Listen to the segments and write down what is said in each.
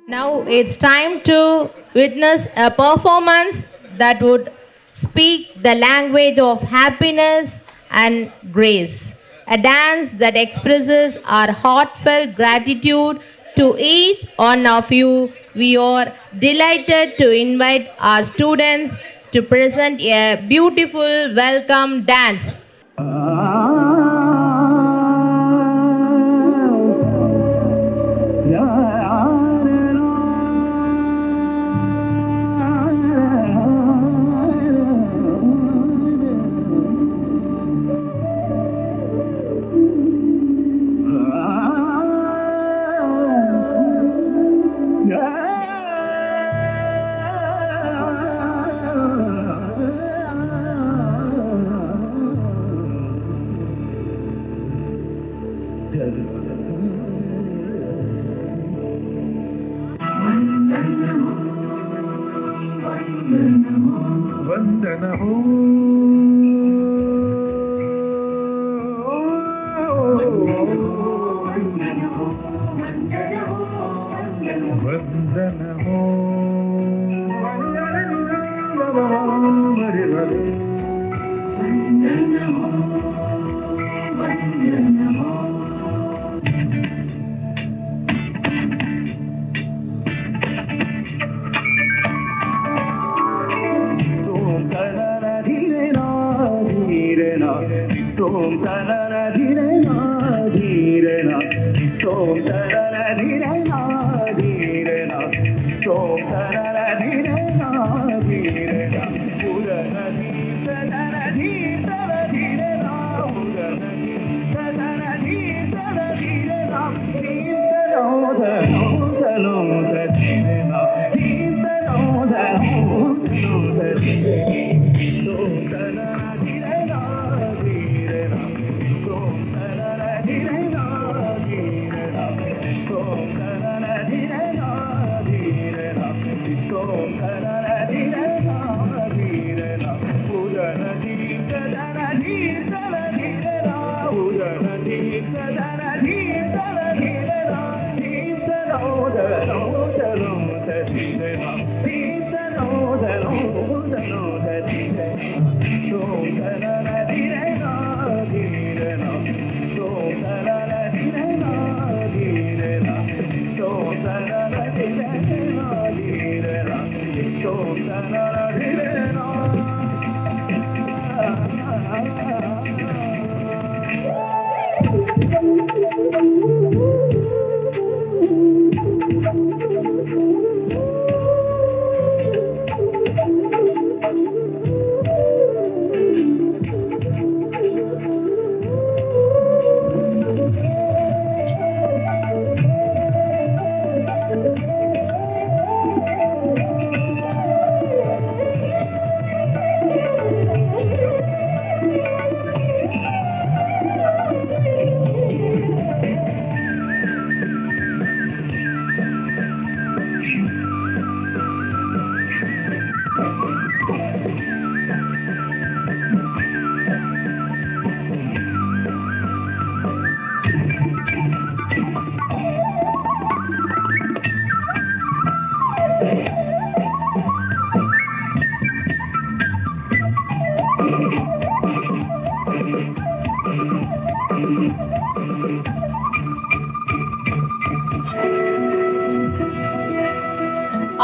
Now it's time to witness a performance that would speak the language of happiness and grace. A dance that expresses our heartfelt gratitude to each one of you. We are delighted to invite our students to present a beautiful welcome dance.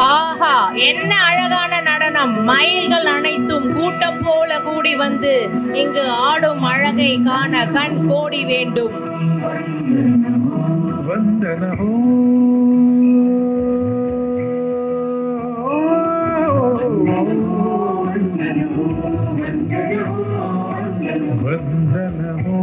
ஆஹா, என்ன அழகான நடனம்! மயில்கள் அனைத்தும் கூட்டம் போல கூடி வந்து இங்கு ஆடும் அழகை காண கண் கோடி வேண்டும். வந்தனஹோ வந்தனஹோ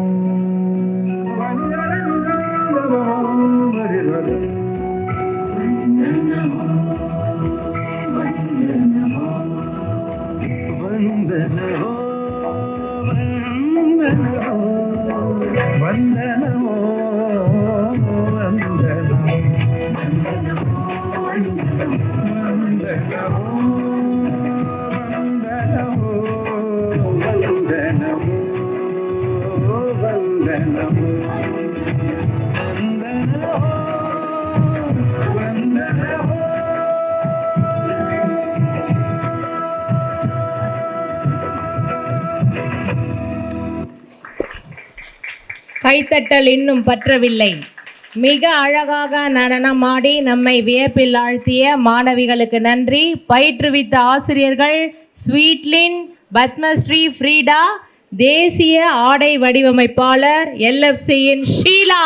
Namo கைத்தட்டல் இன்னும் பற்றவில்லை. மிக அழகாக நடனமாடி நம்மை வியப்பில் ஆழ்த்திய மாணவிகளுக்கு நன்றி. பயிற்றுவித்த ஆசிரியர்கள் ஸ்வீட்லின், பத்மஸ்ரீ ஃப்ரீடா, தேசிய ஆடை வடிவமைப்பாளர் LFCயின் ஷீலா.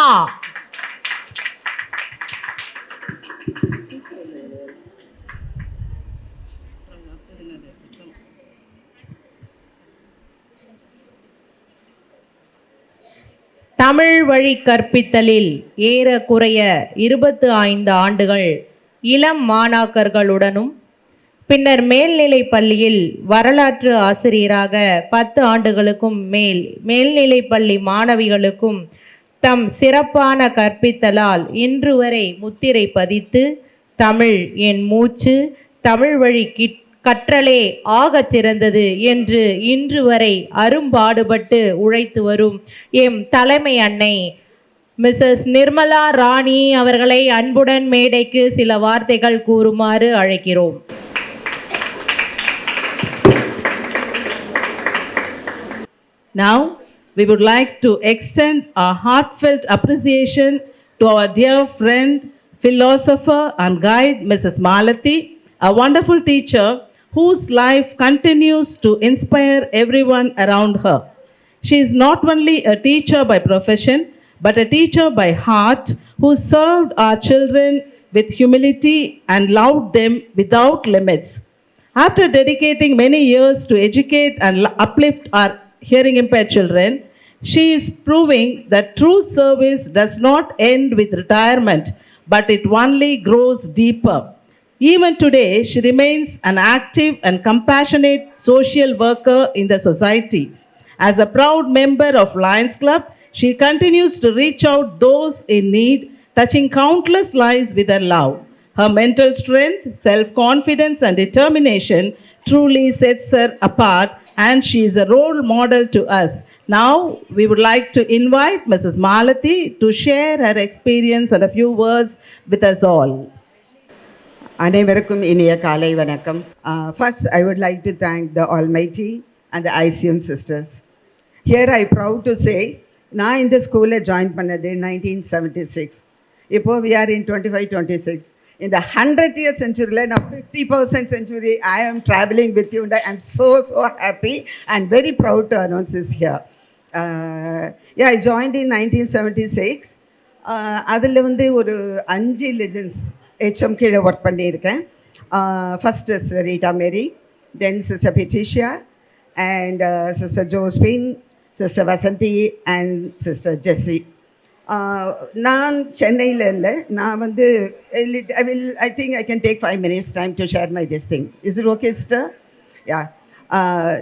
தமிழ் வழி கற்பித்தலில் ஏறக்குறைய 25 ஆண்டுகள் இளம் மாணாக்கர்களுடனும் பின்னர் மேல்நிலை பள்ளியில் வரலாற்று ஆசிரியராக 10 ஆண்டுகளுக்கும் மேல் மேல்நிலை பள்ளி மாணவிகளுக்கும் தம் சிறப்பான கற்பித்தலால் இன்று வரை முத்திரை பதித்து தமிழ் என் மூச்சு, தமிழ் வழி கற்றலே ஆகச் சிறந்தது என்று இன்று வரை அரும்பாடுபட்டு உழைத்து வரும் எம் தலைமை அன்னை மிஸ்ஸஸ் நிர்மலா ராணி அவர்களை அன்புடன் மேடைக்கு சில வார்த்தைகள் கூறுமாறு அழைக்கிறோம். Now, we would like to extend our heartfelt appreciation to our dear friend, philosopher and guide, Mrs. Malathi, a wonderful teacher whose life continues to inspire everyone around her. She is not only a teacher by profession, but a teacher by heart who served our children with humility and loved them without limits. After dedicating many years to educate and uplift our hearing impaired children, she is proving that true service does not end with retirement, but it only grows deeper. Even today, she remains an active and compassionate social worker in the society. As a proud member of Lions Club, she continues to reach out those in need, touching countless lives with her love. Her mental strength, self-confidence and determination truly sets her apart, and she is a role model to us. Now, we would like to invite Mrs. Malathi to share her experience and a few words with us all. அனைவருக்கும் இனிய காலை வணக்கம். First, I would like to thank the Almighty and the ICM sisters. Here I proud to say, நான் இந்த ஸ்கூலில் join பண்ணது 1976. இப்போ we are in 25-26. In the 100th year century, now 50% century, I am traveling with you and I am so happy and very proud to announce this here. I joined in 1976. அதில் வந்து ஒரு 5 legends HM கீழே work பண்ணியிருக்கேன். First sister Rita Mary, then sister Patricia and sister Josephine, sister Vasanthi and sister Jessie. நான் சென்னையில் இல்லை, நான் வந்து I think I can take 5 minutes time to share my this thing. Is it okay sister? Yeah,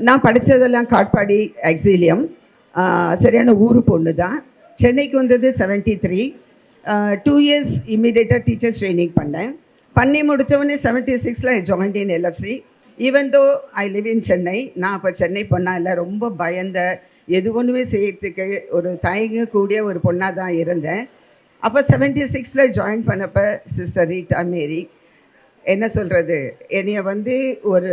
நான் படித்ததெல்லாம் காட்பாடி எக்ஸிலியம், சரியான ஊரு பொண்ணு தான். சென்னைக்கு வந்தது 73. 2 years இம்மிடியேட்டாக டீச்சர்ஸ் ட்ரைனிங் பண்ணி முடித்தவொடனே 76ல் I join in LFC. Even though I live in Chennai. நான் அப்போ சென்னை பொண்ணாக இல்லை, ரொம்ப பயந்த, எது ஒன்றுமே செய்யறதுக்கு ஒரு தயங்கக்கூடிய ஒரு பொண்ணாக தான் இருந்தேன். அப்போ 76ல் ஜாயின் பண்ணப்போ சிஸ்டர் ரீட்டா மேரி என்ன சொல்கிறது, என்னைய வந்து ஒரு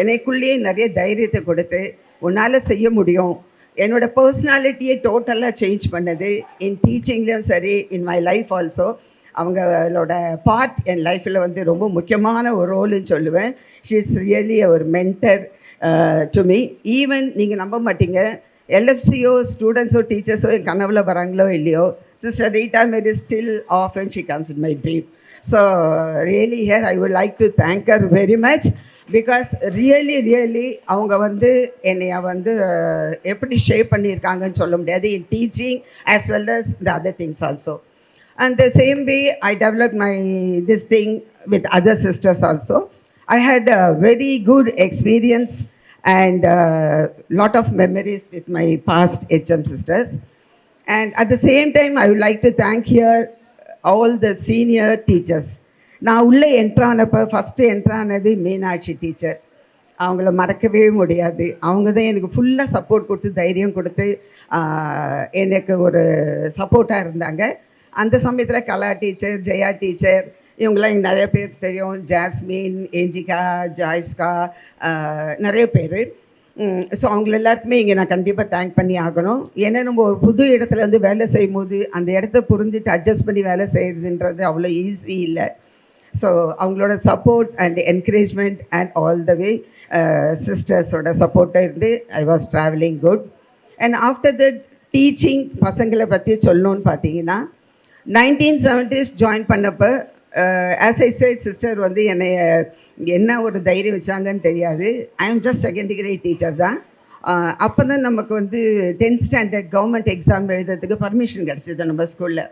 என்னைக்குள்ளேயே நிறைய தைரியத்தை கொடுத்து உன்னால் செய்ய முடியும், என்னோட பர்சனாலிட்டியை டோட்டலாக சேஞ்ச் பண்ணது. இன் டீச்சிங்லேயும் சரி, இன் மை லைஃப் ஆல்சோ அவங்களோட பார்ட் என் லைஃப்பில் வந்து ரொம்ப முக்கியமான ஒரு ரோலுன்னு சொல்லுவேன். ஷீ இஸ் ரியலி ஒரு மென்டர் டு மீ. ஈவன் நீங்கள் நம்ப மாட்டீங்க, LFCயோ ஸ்டூடெண்ட்ஸோ டீச்சர்ஸோ என் கனவில் வராங்களோ இல்லையோ, sister Rita Mary still often she comes in my dream. So really here I would like to thank her very much. Because really அவங்க வந்து என்னைய வந்து எப்படி ஷேப் பண்ணியிருக்காங்கன்னு சொல்ல முடியாது, in teaching as well as the other things also. And the same way I develop my this thing with other sisters also. I had a very good experience and lot of memories with my past HM sisters. And at the same time, I would like to thank here all the senior teachers. நான் உள்ளே என்ட்ரானப்போ first என்ட்ரானது Meenakshi teacher. அவங்கள மறக்கவே முடியாது. அவங்க தான் எனக்கு ஃபுல்லாக support கொடுத்து, தைரியம் கொடுத்து எனக்கு ஒரு சப்போர்ட்டாக இருந்தாங்க. அந்த சமயத்தில் கலா டீச்சர், ஜெயா டீச்சர், இவங்களாம் எனக்கு நிறைய பேர் தெரியும். ஜாஸ்மின், ஏஞ்சிகா, ஜாய்ஸ்கா, நிறைய பேர். ஸோ அவங்கள எல்லாருக்குமே இங்கே நான் கண்டிப்பாக தேங்க் பண்ணி ஆகணும். ஏன்னா நம்ம ஒரு புது இடத்துல வந்து வேலை செய்யும் போது அந்த இடத்த புரிஞ்சுட்டு அட்ஜஸ்ட் பண்ணி வேலை செய்கிறதுன்றது அவ்வளோ ஈஸி இல்லை. ஸோ அவங்களோட support and encouragement and all the way சிஸ்டர்ஸோட சப்போர்ட்டாக இருந்து I was travelling good. And after that teaching பசங்களை பற்றி சொல்லணும்னு பார்த்தீங்கன்னா 1970s ஜாயின் பண்ணப்போ ஆஸ் ஐ சே சிஸ்டர் வந்து என்னை என்ன ஒரு தைரியம் வச்சாங்கன்னு தெரியாது. I am just second degree teacher தான். அப்போ தான் நமக்கு வந்து 10th ஸ்டாண்டர்ட் கவர்மெண்ட் எக்ஸாம் எழுதுறதுக்கு பர்மிஷன் கிடச்சிது நம்ம ஸ்கூலில்.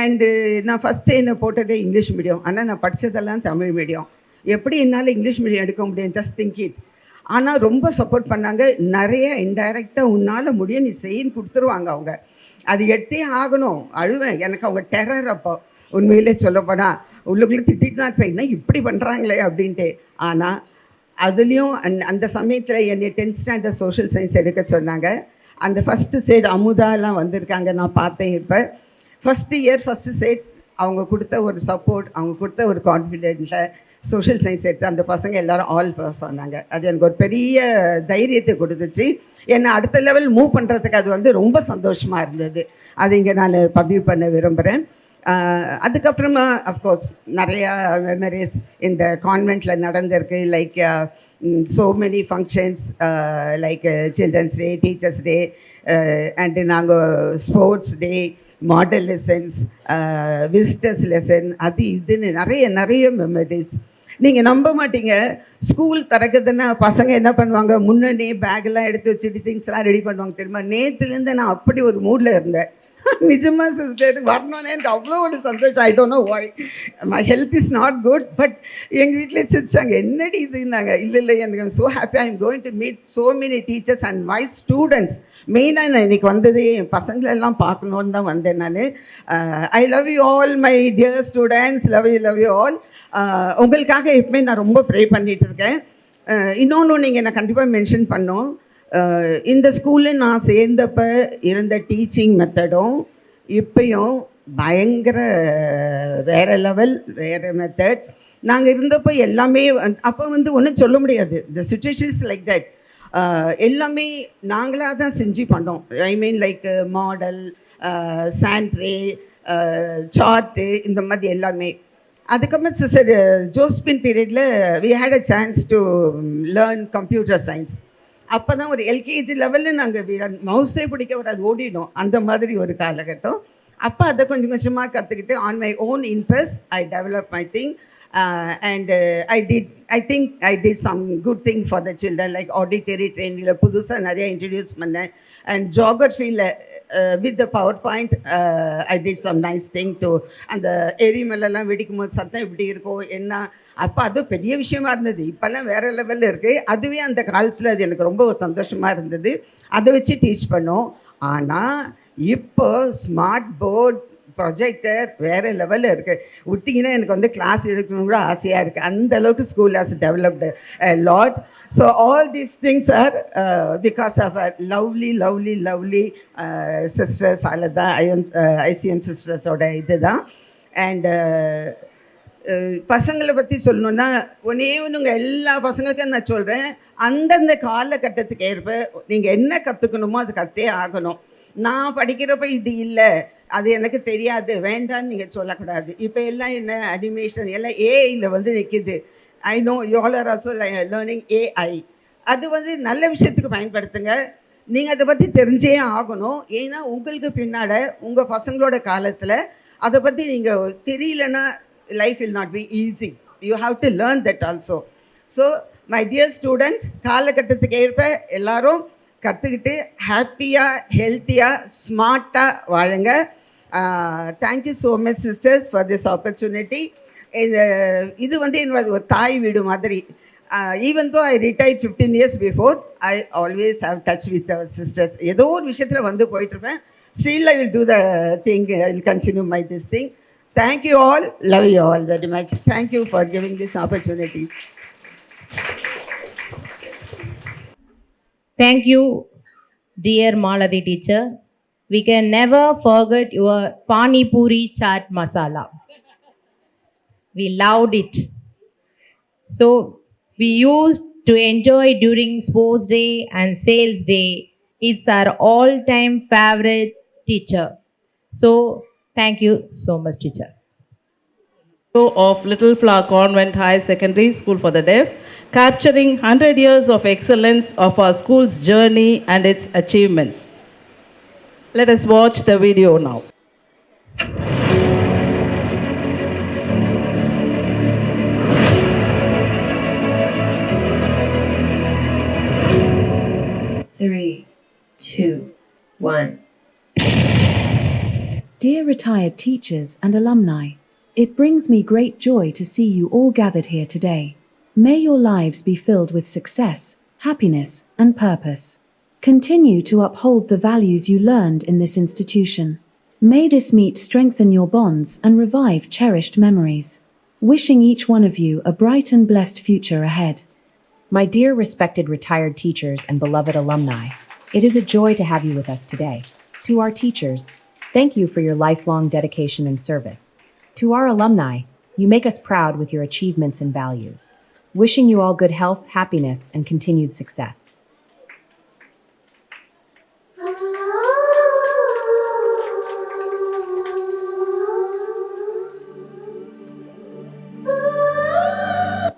அண்டு நான் ஃபஸ்ட்டு என்னை போட்டதே இங்கிலீஷ் மீடியம். ஆனால் நான் படித்ததெல்லாம் தமிழ் மீடியம். எப்படி என்னால் இங்கிலீஷ் மீடியம் எடுக்க முடியும், ஜஸ்ட் திங்க் இட். ஆனால் ரொம்ப சப்போர்ட் பண்ணாங்க. நிறைய இன்டைரக்டாக உன்னால் முடியும், நீ செய்யின்னு கொடுத்துருவாங்க அவங்க. அது எடுத்தே ஆகணும். அழுவேன், எனக்கு அவங்க டெரர். அப்போ உண்மையிலே சொல்லப்போனால் உள்ளுக்குள்ளே திட்டிட்டு தான் இருப்பேன், என்ன இப்படி பண்ணுறாங்களே அப்படின்ட்டு. ஆனால் அதுலேயும் அந்த சமயத்தில் என்னை 10th ஸ்டாண்டர்ட் சோஷியல் சயின்ஸ் எடுக்க சொன்னாங்க. அந்த ஃபஸ்ட்டு சைடு அமுதாலாம் வந்திருக்காங்க, நான் பார்த்தேன். இப்போ ஃபஸ்ட்டு இயர் ஃபஸ்ட்டு சைட் அவங்க கொடுத்த ஒரு சப்போர்ட், அவங்க கொடுத்த ஒரு கான்ஃபிடென்ட்டில் சோஷியல் சயின்ஸ் எடுத்து அந்த பசங்க எல்லோரும் ஆல் பாஸ் ஆனாங்க. அது எனக்கு ஒரு பெரிய தைரியத்தை கொடுத்துச்சு. என்னை அடுத்த லெவல் மூவ் பண்ணுறதுக்கு அது வந்து ரொம்ப சந்தோஷமாக இருந்தது. அது இங்கே நான் பதிவு பண்ண விரும்புகிறேன். அதுக்கப்புறமா அஃப்கோர்ஸ் நிறையா மெமரிஸ் இந்த கான்வெண்ட்டில் நடந்திருக்கு. Like so many functions like childrens day, teachers day, and நாங்கள் sports day, model lessons, visitors lesson, அது இதுன்னு நிறைய மெமரிஸ். நீங்கள் நம்ப மாட்டீங்க, ஸ்கூல் திறக்குதுன்னா பசங்க என்ன பண்ணுவாங்க, முன்னே பேக்கெல்லாம் எடுத்து வச்சுட்டு திங்ஸ்லாம் ரெடி பண்ணுவாங்க தெரியுமா. நேற்றுலேருந்து நான் அப்படி ஒரு மூடில் இருந்தேன். நிஜமாக சிஸ்டர் வரணுன்னே எனக்கு அவ்வளோ ஒரு சந்தோஷம். I don't know Y, my health is not good. But எங்கள் வீட்டில் சிரிச்சாங்க, என்னடி இதுன்னாங்க. இல்லை எனக்கு so happy, I am going to meet so many teachers and my students. மெயினாக நான் இன்றைக்கி வந்ததே என் பசங்களெல்லாம் பார்க்கணுன்னு தான் வந்தேன் நான். I love you all my dear students, love you all. உங்களுக்காக எப்பவுமே நான் ரொம்ப ப்ரே பண்ணிகிட்டு இருக்கேன். இன்னொன்று நீங்கள் நான் கண்டிப்பாக மென்ஷன் பண்ணோம். இந்த ஸ்கூலில் நான் சேர்ந்தப்போ இருந்த டீச்சிங் மெத்தடும் இப்போயும் பயங்கர வேறு லெவல், வேறு மெத்தட். நாங்கள் இருந்தப்போ எல்லாமே அப்போ வந்து ஒன்றும் சொல்ல முடியாது. The situations like that. எல்லாமே நாங்களாக தான் செஞ்சு பண்ணோம். ஐ மீன் லைக் மாடல், சாண்ட்ரே, சார்ட்டு, இந்த மாதிரி எல்லாமே. அதுக்கப்புறம் சிஸ்டர் ஜோஸ்பின் பீரியடில் we had a chance to learn computer science. அப்போ தான் ஒரு எல்கேஜி லெவலில் நாங்கள் மவுஸே பிடிக்க வராது, ஓடிடும், அந்த மாதிரி ஒரு காலகட்டம். அப்போ அதை கொஞ்சம் கொஞ்சமாக கற்றுக்கிட்டு on my own interest I develop my thing. And I think I did some good thing for the children. Like auditory ட்ரெயினிங்கில் புதுசாக நிறையா இன்ட்ரடியூஸ் பண்ணேன். அண்ட் ஜியோகிரஃபியில் with the power point I did some nice thing too. அந்த எரிமலெல்லாம் வெடிக்கும் போது சத்தம் எப்படி இருக்கும் என்ன, அப்போ அது பெரிய விஷயமா இருந்தது. இப்போல்லாம் வேறு லெவலில் இருக்குது. அதுவே அந்த காலத்தில் அது எனக்கு ரொம்ப சந்தோஷமாக இருந்தது. அதை வச்சு டீச் பண்ணோம். ஆனால் இப்போ ஸ்மார்ட் போர்ட், ப்ரொஜெக்டர் வேறு லெவலில் இருக்குது. விட்டிங்கன்னா எனக்கு வந்து கிளாஸ் எடுக்கணும் கூட ஆசையாக இருக்குது. அந்த அளவுக்கு school has developed lot. So all these things are because of a lovely sisters. அதில் தான் ஐசிஎம் சிஸ்டர்ஸோட இது தான். அண்ட் பசங்களை பற்றி சொல்லணுன்னா ஒன்றுங்க எல்லா பசங்களுக்கும் நான் சொல்கிறேன், அந்தந்த காலகட்டத்துக்கு ஏற்ப நீங்கள் என்ன கற்றுக்கணுமோ அது கற்றே ஆகணும். நான் படிக்கிறப்ப இது இல்லை, அது எனக்கு தெரியாது, வேண்டான்னு நீங்கள் சொல்லக்கூடாது. இப்போ எல்லாம் என்ன அனிமேஷன் எல்லாம் ஏஐயில் வந்து நிற்கிது. I know you all are also learning AI. அது வந்து நல்ல விஷயத்துக்கு பயன்படுத்துங்க. நீங்கள் அதை பற்றி தெரிஞ்சே ஆகணும். ஏன்னா உங்களுக்கு பின்னாட உங்கள் பசங்களோட காலத்தில் அதை பற்றி நீங்கள் தெரியலன்னா life will not be easy. You have to learn that also. So my dear students, காலகட்டத்துக்கு ஏற்ப எல்லாரும் கற்றுக்கிட்டு ஹாப்பியாக, ஹெல்த்தியாக, ஸ்மார்ட்டாக வாழுங்க. Thank you so much sisters for this opportunity. இது வந்து என்னோட ஒரு தாய் வீடு மாதிரி. Even though I retired 15 years before, I always have touch with our sisters. ஏதோ ஒரு விஷயத்தில் வந்து போயிட்டுருப்பேன். Still I will do the thing, I will continue my this thing. Thank you all. Love you all very much. Thank you for giving this opportunity. Thank you, dear Malathi teacher. We can never forget your Pani Puri chaat masala. We loved it. So we used to enjoy during sports day and sales day. It's our all-time favorite teacher. So, thank you so much, teacher. Of Little Flower Convent High Secondary School for the Deaf, capturing 100 years of excellence of our school's journey and its achievements. Let us watch the video now. Three, two, one. Dear retired teachers and alumni, it brings me great joy to see you all gathered here today. May your lives be filled with success, happiness, and purpose. Continue to uphold the values you learned in this institution. May this meet strengthen your bonds and revive cherished memories. Wishing each one of you a bright and blessed future ahead. My dear respected retired teachers and beloved alumni, it is a joy to have you with us today. To our teachers, thank you for your lifelong dedication and service. To our alumni, you make us proud with your achievements and values. Wishing you all good health, happiness, and continued success.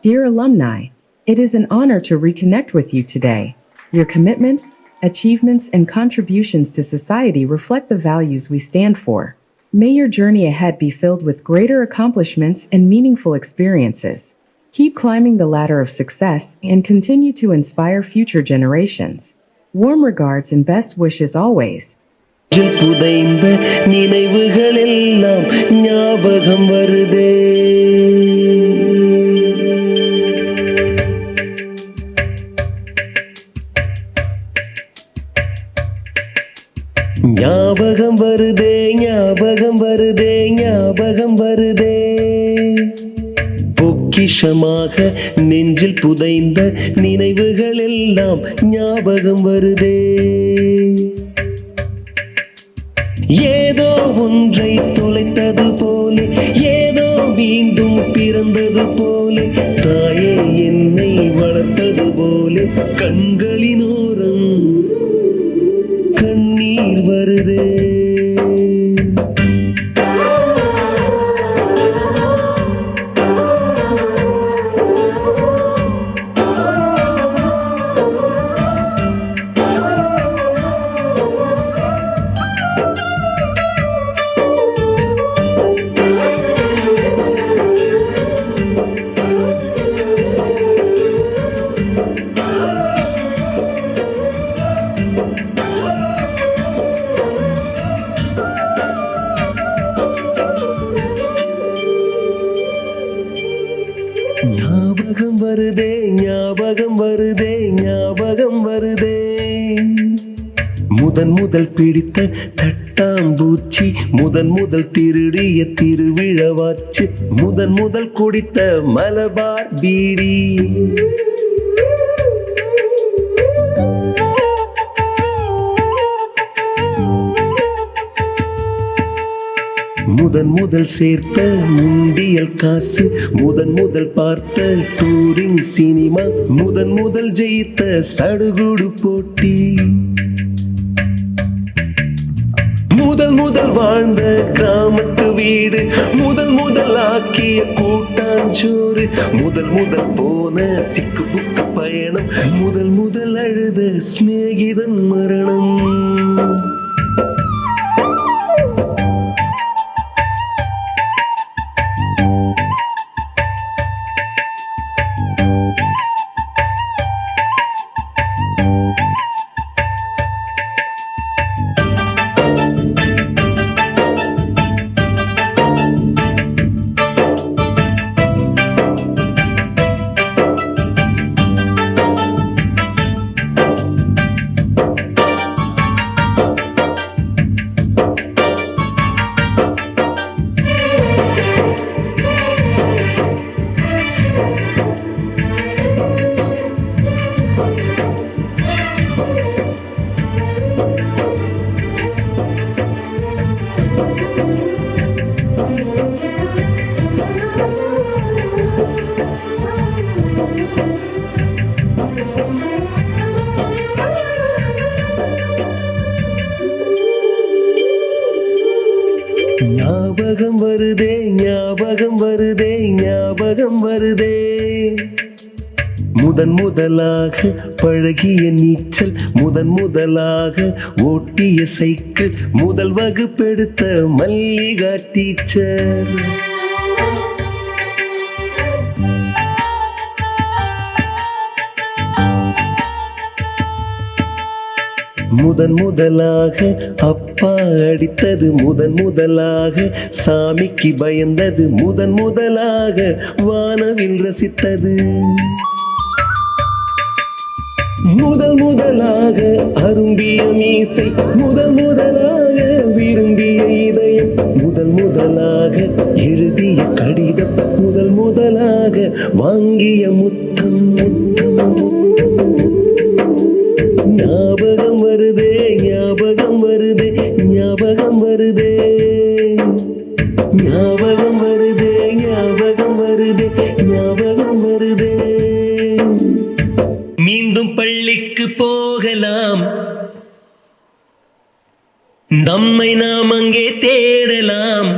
Dear alumni, it is an honor to reconnect with you today. Your commitment, achievements, and contributions to society reflect the values we stand for. May your journey ahead be filled with greater accomplishments and meaningful experiences. Keep climbing the ladder of success and continue to inspire future generations. Warm regards and best wishes always. புதைந்த நினைவுகள் எல்லாம் ஞாபகம் வருதே. ஞாபகம் வருதே, ஞாபகம் வருதே, ஞாபகம் வருதே. பொக்கிஷமாக நெஞ்சில் புதைந்த நினைவுகள் எல்லாம் ஞாபகம் வருதே. ஏதோ ஒன்றை தொலைத்தது போலே, ஏதோ மீண்டும் பிறந்தது போலே, தாயே என்னை வளர்த்தது போலே, கண்களினோரம் கண்ணீர் வருதே. ஞாபகம் வருதே, ஞாபகம் வருதே, ஞாபகம் வருதே. முதன் முதல் பிடித்த தட்டாம்பூச்சி, முதன் முதல் திருடிய திருவிழவாச்சு, முதன் முதல் குடித்த மலபார் பீடி. முதன் முதல் சேர்த்த முண்டியல் காசு, முதன் முதல் பார்த்த டூரிங் சினிமா, முதன் முதல் ஜெயித்த சடுகுடு போட்டி, முதல் முதல் வாழ்ந்த கிராமத்து வீடு, முதல் முதல் ஆக்கிய கூட்டாஞ்சோறு, முதல் முதல் போன சிக்கு புக்கு பயணம், முதல் முதல் அழுத சிநேகிதன் மரணம். ஞாபகம் வருதே ஞாபகம் வருதே ஞாபகம் வருதே முதலாக பழகிய நீச்சல் முதலாக ஓட்டிய சைக்கிள் முதல் வகுப்பெடுத்த மல்லிகா டீச்சர் முதலாக அப்பா அடித்தது முதலாக சாமிக்கு பயந்தது முதலாக வானவில் ரசித்தது முதலாக அரும்பிய மீசை முதலாக விரும்பிய இதயம் முதலாக எழுதிய கடிதம் முதலாக வாங்கிய முத்தம் ஞாபகம் வருதே ஞாபகம் வருதே ஞாபகம் வருதே ஞாபகம் வருதே ஞாபகம் வருதே ஞாபகம் வருதே மீண்டும் பள்ளிக்கு போகலாம் நம்மை நாம் அங்கே தேடலாம்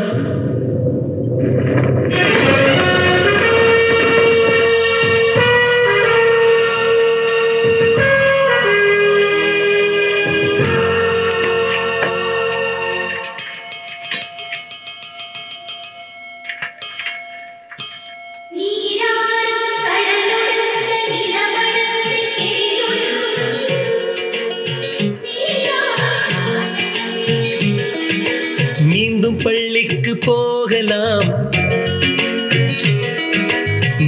மீண்டும் பள்ளிக்கு போகலாம்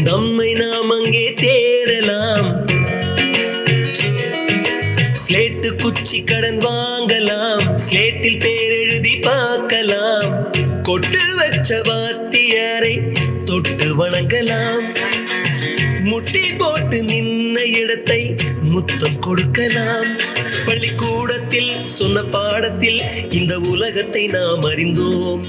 நம்மை நாம் அங்கே தேடலாம் ஸ்லேட்டு குச்சி கடன் வாங்கலாம் ஸ்லேட்டில் பேர் எழுதி பார்க்கலாம் கொட்டு வச்ச வாத்தியாரை தொட்டு வணங்கலாம் முட்டி போட்டு நின்ன இடத்தை முத்தம் கொடுக்கலாம் பள்ளிக்கூடத்தில் சொன்ன பாடத்தில் இந்த உலகத்தை நாம் அறிந்தோம்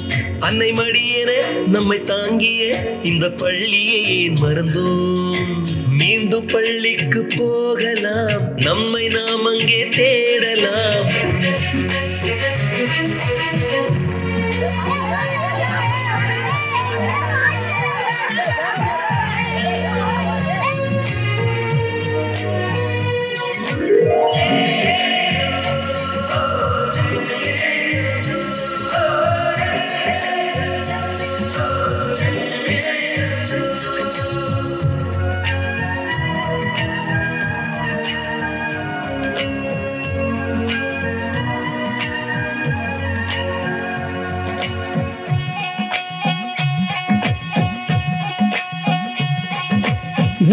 அன்னை மடியென நம்மை தாங்கிய இந்த பள்ளியை ஏன் மறந்தோம் மீண்டும் பள்ளிக்கு போகலாம் நம்மை நாம் அங்கே தேடலாம்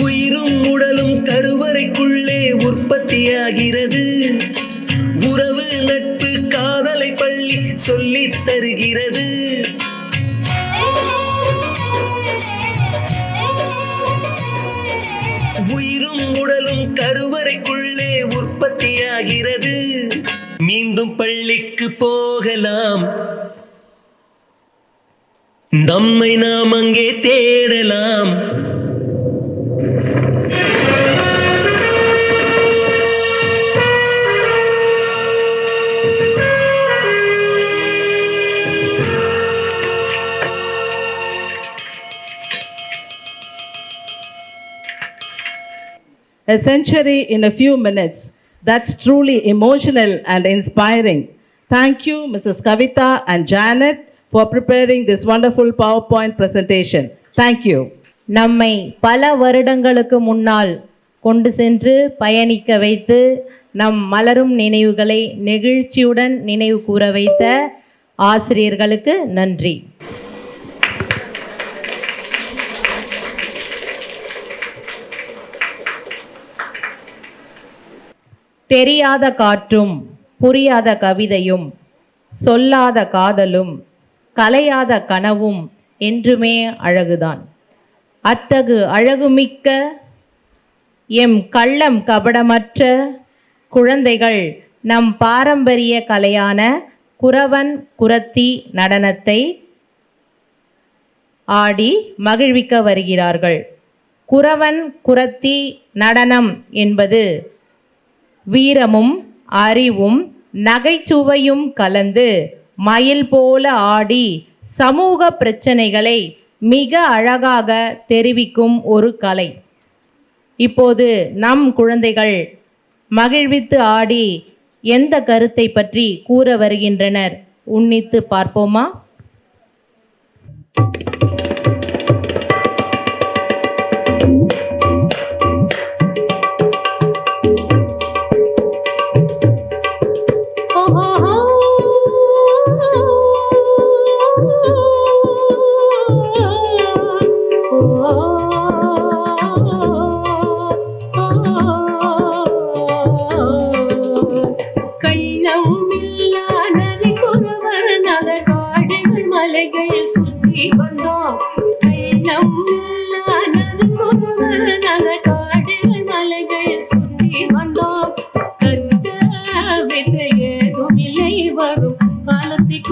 உயிரும் உடலும் கருவறைக்குள்ளே உற்பத்தியாகிறது உறவு நட்பு காதலை பள்ளி சொல்லித் தருகிறது உயிரும் உடலும் கருவறைக்குள்ளே உற்பத்தியாகிறது மீண்டும் பள்ளிக்கு போகலாம் நம்மை நாம் அங்கே தேடலாம் A century in a few minutes. That's truly emotional and inspiring. Thank you, Mrs. Kavita and Janet, for preparing this wonderful PowerPoint presentation. Thank you. நம்மை பல வருடங்களுக்கு முன்னால் கொண்டு சென்று பயணிக்க வைத்து நம் மலரும் நினைவுகளை நெகிழ்ச்சியுடன் நினைவு கூற வைத்த ஆசிரியர்களுக்கு நன்றி. தெரியாத காற்றும் புரியாத கவிதையும் சொல்லாத காதலும் கலையாத கனவும் என்றுமே அழகுதான். அத்தகு அழகுமிக்க எம் கள்ளம் கபடமற்ற குழந்தைகள் நம் பாரம்பரிய கலையான குறவன் குறத்தி நடனத்தை ஆடி மகிழ்விக்க வருகிறார்கள். குறவன் குறத்தி நடனம் என்பது வீரமும் அறிவும் நகைச்சுவையும் கலந்து மயில் போல ஆடி சமூக பிரச்சனைகளை மிக அழகாக தெரிவிக்கும் ஒரு கலை. இப்போது நம் குழந்தைகள் மகிழ்வித்து ஆடி எந்த கருத்தை பற்றி கூற வருகின்றனர் உன்னித்து பார்ப்போமா?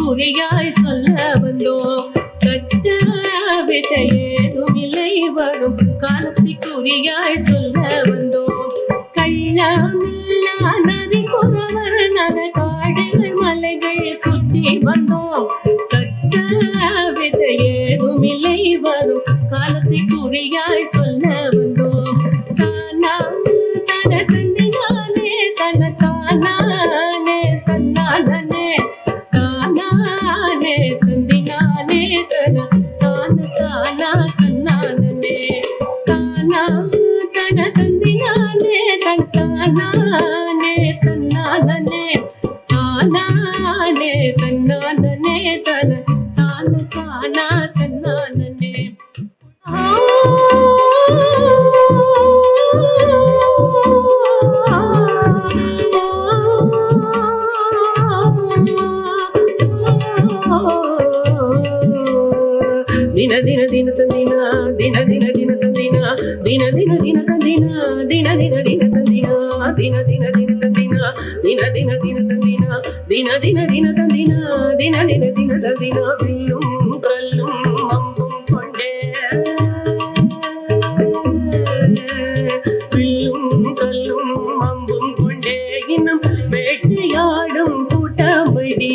குறியாய் சொல்ல வந்தோம், கட்ட விதையேதுமில்லை வரும் காலத்தை குறியாய் சொல்ல வந்தோம். கள்ளமில்லா நதி குறவர் நத காடுகள் மலைகள் சுற்றி வந்தோம், கட்ட விதையேதுமில்லை வரும் காலத்தை குறியாய் சொல்ல வந்தோம். தானா தன தன்னினானே தன தானானே தன்னானே தானானே தந்தினானே தன தான தானா தன்னானே தானா தன தந்தினானே தன் தானானே தன்னானே தானானே தன்னானே தன தான தானா தன்னானே. ದಿನ ದಿನ ದಿನ ತಂದಿನ ದಿನ ದಿನ ದಿನ ತಂದಿನ ದಿನ ದಿನ ದಿನ ತಂದಿನ ದಿನ ದಿನ ದಿನ ತಂದಿನ ದಿನ ದಿನ ದಿನ ತಂದಿನ ದಿನ ದಿನ ದಿನ ತಂದಿನ ದಿನ ದಿನ ದಿನ ತಂದಿನ ದಿನ ದಿನ ದಿನ ತಂದಿನ ಬಿಲ್ಲುം കല്ലും അമ്പും കൊണ്ടേ വില്ലും കല്ലും അമ്പും കൊണ്ടേ ഇന്നും വേട്ടയാടും കൂട്ടമടി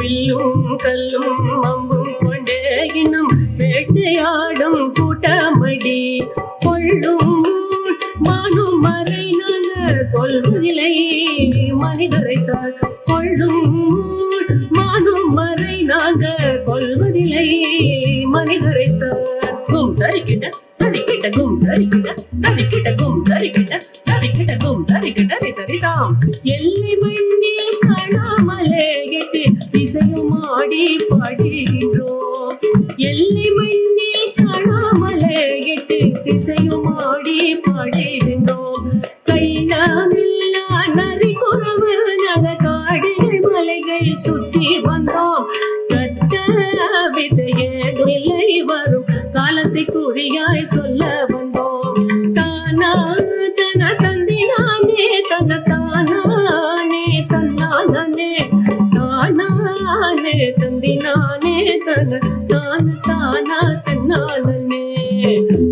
വില്ലും കല്ലും അമ്പും കൊണ്ടേ ഇന്നും வேட்டையாடும் கூட்டமடி கொள்ளும் மானும் மறை நாங்கள் கொள்வதில்லை மனிதரைத்தால் கொள்ளும் மானும் மறை நாங்கள் கொள்வதில்லை மனிதரைத்தால். கும் தரிக்கிட்ட தரிக்கிட்ட கும் தரிக்கிட்ட தரிக்கிட்ட கும் தரிக்கிட்ட தரிக்கிட்ட கும் தரிக்கிட்ட தரிதாம் எல்லை மண்ணில் காணாமலே எட்டு திசையும் ஆடி பாடுகின்றோம், எல்லை மண்ணில் காணாமலே எட்டு திசையும் ஆடி பாடுகின்றோம். கள்ளமில்லா நதி குறவு நக காடுகள் மலைகள் சுற்றி வந்தோம், கட்ட விதையேதுமில்லை வரும் காலத்தை குறியாய் சொல்ல வந்தோம். தானா தன தந்தினானே தன தானானே தன்னானே தானானே தந்தினானே தன தான தானா தன்னானே.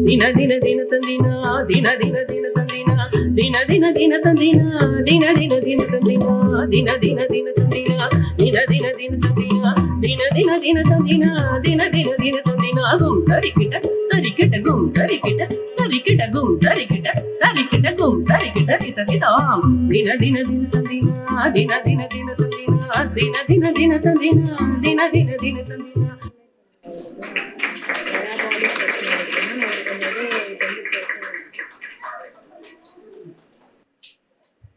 தின தின தின தந்தினா தின தின தின தந்தினா தின தின தின தந்தினா தின தின தின தந்தினா தின தின தின தந்தினா தின தின தின தந்தினா தின தின தின தந்தினா தின தின தின தந்தினா கும் தரிக்கிட்ட தரிக்கிட்ட கும் தரிக்கிட்ட தரிக்கிட்ட கும் தரிக்கிட்ட தரிக்கிட்ட கும் தரிக்கிட்ட தரிதாம் தின தின தின தந்தினா தின தின தின தந்தினா தின தின தின தந்தினா தின தின தின தந்தினா.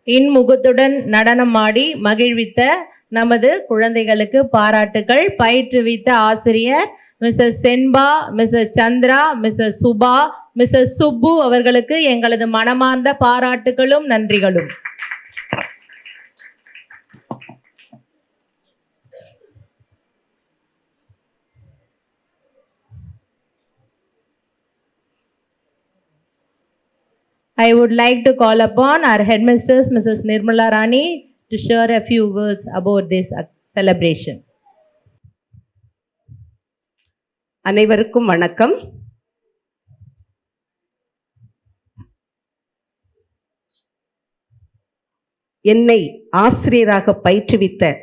இன்முகத்துடன் நடனமாடி மகிழ்வித்த நமது குழந்தைகளுக்கு பாராட்டுகள். பயிற்றுவித்த ஆசிரியர் Mrs Shenba, Mrs Chandra, Mrs Subha, Mrs Subbu அவர்களுக்கு எங்களது மனமார்ந்த பாராட்டுகளும் நன்றிகளும். I would like to call upon our headmistress, Mrs. Nirmala Rani, to share a few words about this celebration. அனைவருக்கும் வணக்கம். என்னை ஆசிரியராக பயிற்றுவித்த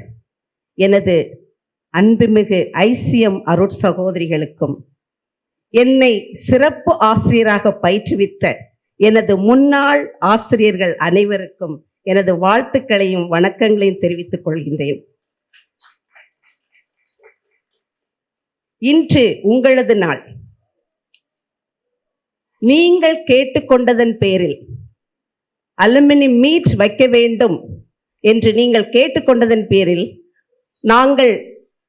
எனது அன்புமிகு ஐசிஎம் அருட்சகோதரிகளுக்கும் என்னை சிறப்பு ஆசிரியராக பயிற்றுவித்த எனது முன்னாள் ஆசிரியர்கள் அனைவருக்கும் எனது வாழ்த்துக்களையும் வணக்கங்களையும் தெரிவித்துக் கொள்கின்றேன். இன்று உங்களது நாள். நீங்கள் கேட்டுக்கொண்டதன் பேரில் அலுமினி மீட் வைக்க வேண்டும் என்று நீங்கள் கேட்டுக்கொண்டதன் பேரில் நாங்கள்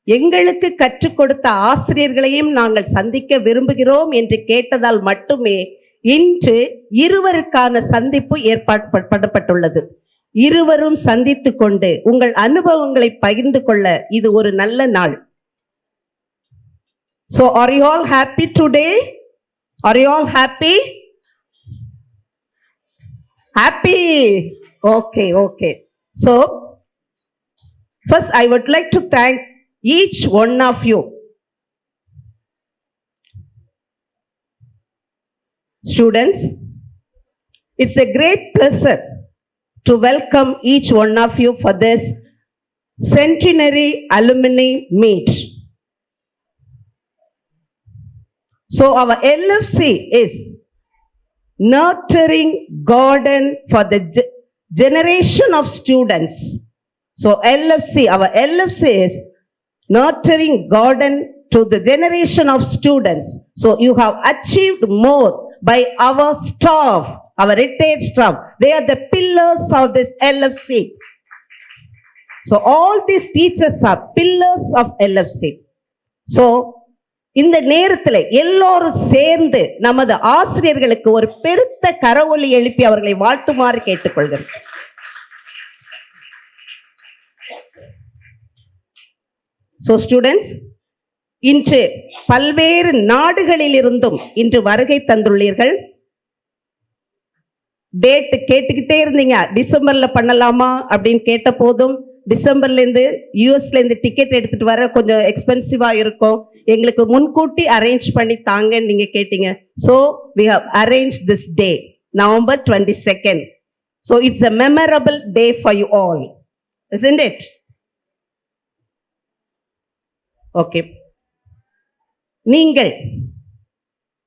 எங்களுக்கு கற்றுக் கொடுத்த ஆசிரியர்களையும் நாங்கள் சந்திக்க விரும்புகிறோம் என்று கேட்டதால் மட்டுமே இன்று இருவருக்கான சந்திப்பு ஏற்பாடு இருவரும் சந்தித்துக் கொண்டு உங்கள் அனுபவங்களை பகிர்ந்து கொள்ள இது ஒரு நல்ல நாள். So are you all happy today? Are you all happy? Happy? Okay. So first I would like to thank each one of you. Students, it's a great pleasure to welcome each one of you for this centenary alumni meet. So our LFC is nurturing garden for the generation of students. So our LFC is nurturing garden to the generation of students. So you have achieved more by our staff, our retired staff. They are the pillars of this LFC. So all these teachers are pillars of LFC. So இந்த நேரத்தில் எல்லோரும் சேர்ந்து நமது ஆசிரியர்களுக்கு ஒரு பெருத்த கரவொலி எழுப்பி அவர்களை வாழ்த்துமாறு கேட்டுக்கொள்கிறேன். So students, இன்று பல்வேறு நாடுகளில் இருந்தும் இன்று வருகை தந்துள்ளீர்கள். டேட் கேட்டுக்கிட்டே இருந்தீங்க, டிசம்பர்ல பண்ணலாமா அப்படின்னு கேட்ட போதும் டிசம்பர்ல இருந்து யூஎஸ்ல இருந்து டிக்கெட் எடுத்துட்டு வர கொஞ்சம் எக்ஸ்பென்சிவா இருக்கும், எங்களுக்கு முன்கூட்டி அரேஞ்ச் பண்ணி தாங்கன்னு நீங்க கேட்டீங்க. So we have arranged this day, November 22nd. So it's a memorable day for you all, isn't it? Okay. நீங்கள்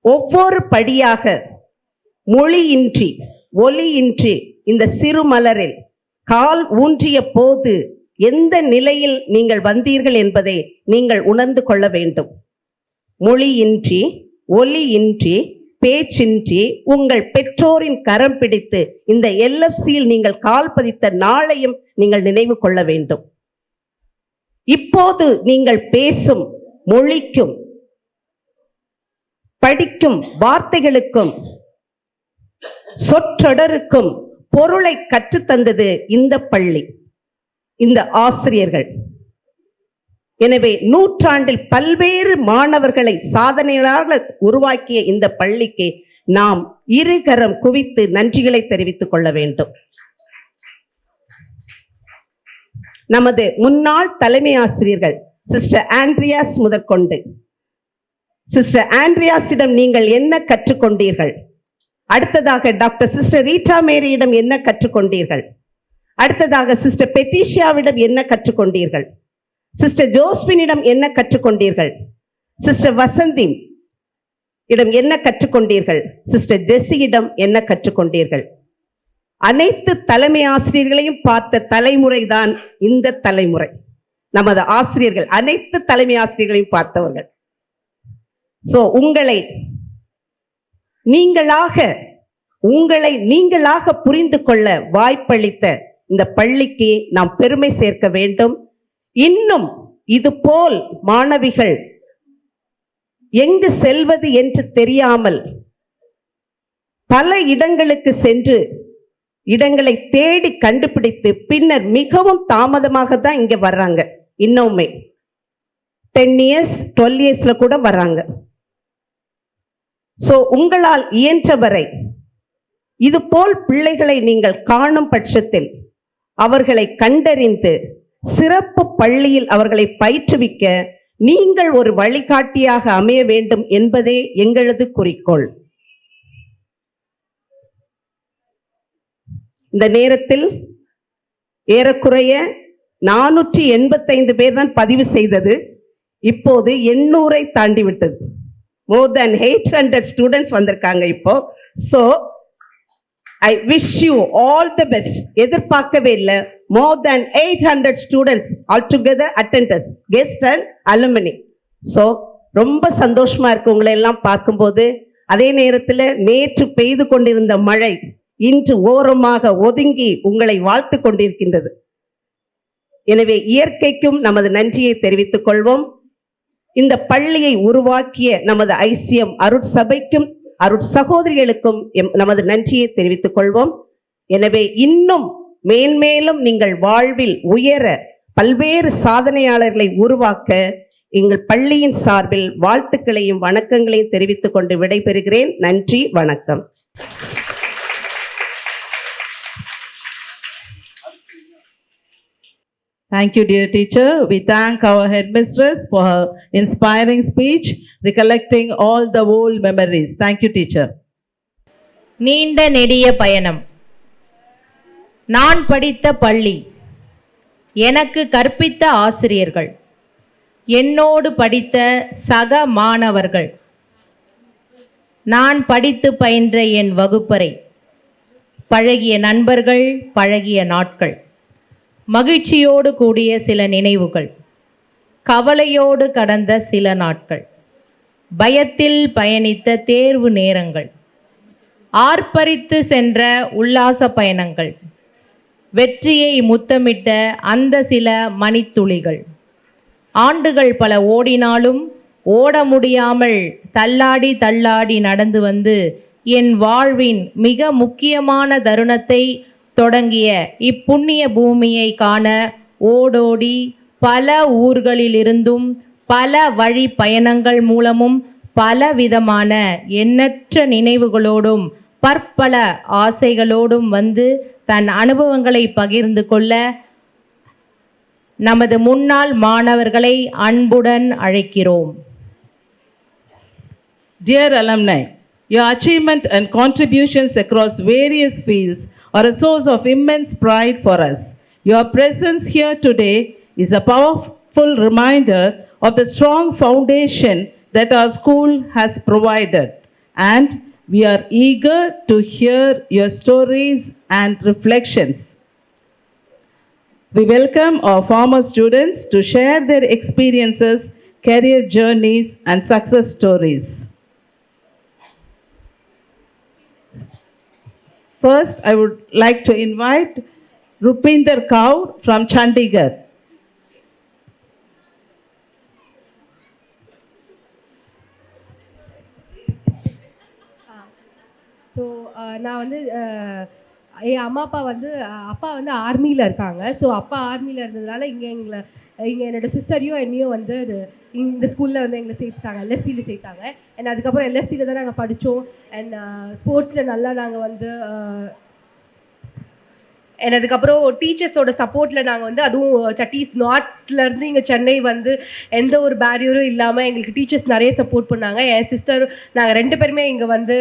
ஒவ்வொரு படியாக மொழியின்றி ஒலியின்றி இந்த சிறு மலரில் கால் ஊன்றிய போது எந்த நிலையில் நீங்கள் வந்தீர்கள் என்பதை நீங்கள் உணர்ந்து கொள்ள வேண்டும். மொழியின்றி ஒலியின்றி பேச்சின்றி உங்கள் பெற்றோரின் கரம் பிடித்து இந்த LFCயில் நீங்கள் கால் பதித்த நாளையும் நீங்கள் நினைவு கொள்ள வேண்டும். இப்போது நீங்கள் பேசும் மொழிக்கும் படிக்கும் வார்த்தைகளுக்கும் சொற்றொடருக்கும் பொருளை கற்றுத்தந்தது இந்த பள்ளி, இந்த ஆசிரியர்கள். எனவே நூற்றாண்டில் பல்வேறு மாணவர்களை சாதனையாளர்களாக உருவாக்கிய இந்த பள்ளிக்கு நாம் இருகரம் குவித்து நன்றிகளை தெரிவித்துக் கொள்ள வேண்டும். நமது முன்னாள் தலைமை ஆசிரியர்கள் சிஸ்டர் ஆண்ட்ரியாஸ் முதற்கொண்டு, சிஸ்டர் ஆண்ட்ரியாஸிடம் நீங்கள் என்ன கற்றுக்கொண்டீர்கள்? அடுத்ததாக டாக்டர் சிஸ்டர் ரீட்டா மேரியிடம் என்ன கற்றுக்கொண்டீர்கள்? அடுத்ததாக சிஸ்டர் பெட்டிஷியாவிடம் என்ன கற்றுக்கொண்டீர்கள்? சிஸ்டர் ஜோஸ்பினிடம் என்ன கற்றுக்கொண்டீர்கள்? சிஸ்டர் வசந்தி இடம் என்ன கற்றுக்கொண்டீர்கள்? சிஸ்டர் ஜெசியிடம் என்ன கற்றுக்கொண்டீர்கள்? அனைத்து தலைமை ஆசிரியர்களையும் பார்த்த தலைமுறை தான் இந்த தலைமுறை. நமது ஆசிரியர்கள் அனைத்து தலைமை ஆசிரியர்களையும் பார்த்தவர்கள். சோ உங்களை நீங்களாக புரிந்து கொள்ள வாய்ப்பளித்த இந்த பள்ளிக்கு நாம் பெருமை சேர்க்க வேண்டும். இன்னும் இதுபோல் மாணவிகள் எங்கு செல்வது என்று தெரியாமல் பல இடங்களுக்கு சென்று இடங்களை தேடி கண்டுபிடித்து பின்னர் மிகவும் தாமதமாக தான் இங்க வர்றாங்க. இன்னுமே 10 years 12 yearsல கூட வர்றாங்க. சோ உங்களால் இயன்றவரை இதுபோல் பிள்ளைகளை நீங்கள் காணும் பட்சத்தில் அவர்களை கண்டறிந்து சிறப்பு பள்ளியில் அவர்களை பயிற்றுவிக்க நீங்கள் ஒரு வழிகாட்டியாக அமைய வேண்டும் என்பதே எங்களது குறிக்கோள். இந்த நேரத்தில் ஏறக்குறைய 485 பேர் தான் பதிவு செய்தது. இப்போது 800 தாண்டி விட்டது. மோர் தென் 800 ஸ்டூடெண்ட்ஸ் வந்திருக்காங்க இப்போ. So I wish you all the best. எதிர்பார்க்கவே இல்லை, more then 800 students all together attenders, guest and alumni. So ரொம்ப சந்தோஷமா இருக்கு உங்களை எல்லாம் பார்க்கும்போது. அதே நேரத்தில் நேற்று பெய்து கொண்டிருந்த மழை இன்று ஓரமாக ஒதுங்கி உங்களை வாழ்த்து கொண்டிருக்கின்றது. எனவே இயற்கைக்கும் நமது நன்றியை தெரிவித்துக் கொள்வோம். இந்த பள்ளியை உருவாக்கிய நமது ஐசிஎம் அருட்சபைக்கும் அருட்சகோதரிகளுக்கும் நமது நன்றியை தெரிவித்துக் கொள்வோம். எனவே இன்னும் மேன்மேலும் நீங்கள் வாழ்வில் உயர பல்வேறு சாதனையாளர்களை உருவாக்க எங்கள் பள்ளியின் சார்பில் வாழ்த்துக்களையும் வணக்கங்களையும் தெரிவித்துக் கொண்டு விடைபெறுகிறேன். நன்றி, வணக்கம். Thank you, dear teacher. We thank our headmistress for her inspiring speech, recollecting all the old memories. Thank you, teacher. நீண்ட நெடிய பயணம். நான் படித்த பள்ளி, எனக்கு கற்பித்த ஆசிரியர்கள், என்னோடு படித்த சக மாணவர்கள், நான் படித்து பயின்ற என் வகுப்பறை, பழகிய நண்பர்கள், பழகிய நாட்கள், மகிழ்ச்சியோடு கூடிய சில நினைவுகள், கவலையோடு கடந்த சில நாட்கள், பயத்தில் பயணித்த தேர்வு நேரங்கள், ஆர்ப்பரித்து சென்ற உல்லாச பயணங்கள், வெற்றியை முத்தமிட்ட அந்த சில மணித்துளிகள், ஆண்டுகள் பல ஓடினாலும் ஓட முடியாமல் தள்ளாடி தள்ளாடி நடந்து வந்து என் வாழ்வின் மிக முக்கியமான தருணத்தை தொடங்கிய இப்புண்ணிய பூமியை காண ஓடோடி பல ஊர்களிலிருந்தும் பல வழி பயணங்கள் மூலமும் பல விதமான எண்ணற்ற நினைவுகளோடும் பற்பல ஆசைகளோடும் வந்து தன் அனுபவங்களை பகிர்ந்து கொள்ள நமது முன்னாள் மாணவர்களை அன்புடன் அழைக்கிறோம். Dear alumni, your achievement and contributions across various fields are a source of immense pride for us. Your presence here today is a powerful reminder of the strong foundation that our school has provided, and we are eager to hear your stories and reflections. We welcome our former students to share their experiences, career journeys, and success stories. First, I would like to invite Rupinder Kaur from Chandigarh. So நான் வந்து என் அப்பா வந்து ஆர்மியில் இருக்காங்க. So அப்பா ஆர்மியில் இருந்ததுனால இங்கே என்னோட சிஸ்டரையும் என்னையும் வந்து இந்த ஸ்கூலில் வந்து எங்களை சேர்த்தாங்க, எல்எஸ்சியில் சேர்த்தாங்க. அண்ட் அதுக்கப்புறம் எல்எஸ்சியில் தான் நாங்கள் படித்தோம். அண்ட் ஸ்போர்ட்ஸில் நல்லா நாங்கள் வந்து அண்ட் அதுக்கப்புறம் டீச்சர்ஸோட சப்போர்ட்டில் நாங்கள் வந்து அதுவும் சட்டீஸ் நார்த்லேருந்து இங்கே சென்னை வந்து எந்த ஒரு பேரியரும் இல்லாமல் எங்களுக்கு டீச்சர்ஸ் நிறைய சப்போர்ட் பண்ணாங்க. என் சிஸ்டர் நாங்கள் 2 பேருமே இங்கே வந்து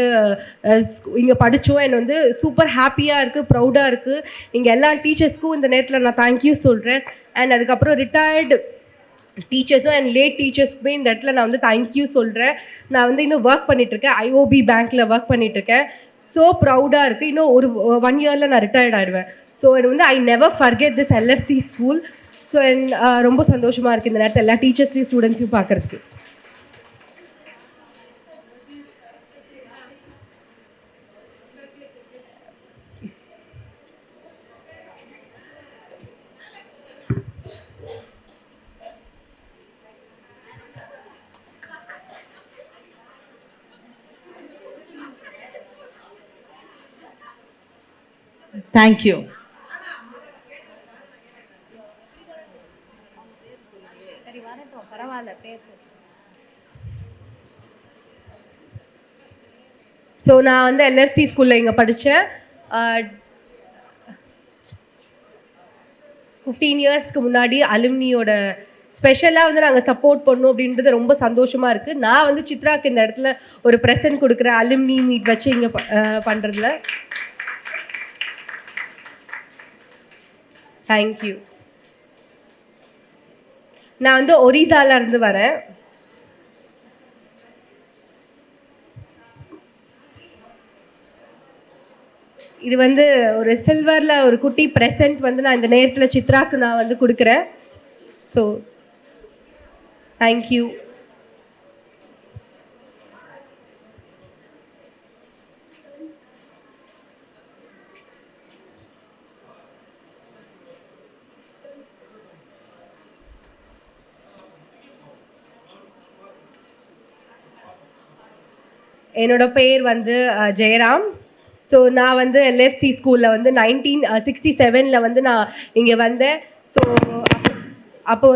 இங்கே படித்தோம். அண்ட் வந்து சூப்பர் ஹாப்பியாக இருக்குது, ப்ரௌடாக இருக்குது. இங்கே எல்லா டீச்சர்ஸ்க்கும் இந்த நேரத்தில் நான் தேங்க்யூ சொல்கிறேன். அண்ட் அதுக்கப்புறம் ரிட்டையர்டு டீச்சர்ஸும் அண்ட் லேட் டீச்சர்ஸ்க்குமே இந்த இடத்துல நான் வந்து தேங்க்யூ சொல்கிறேன். நான் வந்து இன்னும் ஒர்க் பண்ணிகிட்ருக்கேன், ஐஓபி பேங்க்கில் ஒர்க் பண்ணிகிட்ருக்கேன். ஸோ ப்ரௌடாக இருக்குது. இன்னும் ஒரு 1 இயரில் நான் ரிட்டையர்ட் ஆகிடுவேன். ஸோ எனக்கு வந்து I never forget this LFC school. So ரொம்ப சந்தோஷமாக இருக்குது இந்த நேரத்தில் எல்லா டீச்சர்ஸையும் ஸ்டூடெண்ட்ஸையும் பார்க்குறதுக்கு. Thank you. ஸோ நான் வந்து எல்எஸ்சி ஸ்கூலில் இங்கே படித்தேன். 15 இயர்ஸ்க்கு முன்னாடி அலுமினியோட ஸ்பெஷலாக வந்து நாங்கள் சப்போர்ட் பண்ணோம் அப்படின்றது ரொம்ப சந்தோஷமாக இருக்குது. நான் வந்து சித்ராக்கு இந்த இடத்துல ஒரு ப்ரெசன்ட் கொடுக்குறேன் அலுமினி மீட் வச்சு இங்கே பண்ணுறதுல. தேங்க்யூ. நான் வந்து ஒரிசால இருந்து வரேன். இது வந்து ஒரு சில்வர்ல ஒரு குட்டி ப்ரெசன்ட் வந்து நான் இந்த நேரத்தில் சித்ராக்கு நான் வந்து கொடுக்குறேன். So thank you. என்னோட பேர் வந்து ஜெயராம். ஸோ நான் வந்து எல்எஃப்சி ஸ்கூலில் வந்து 1967 வந்து நான் இங்கே வந்தேன். அப்போ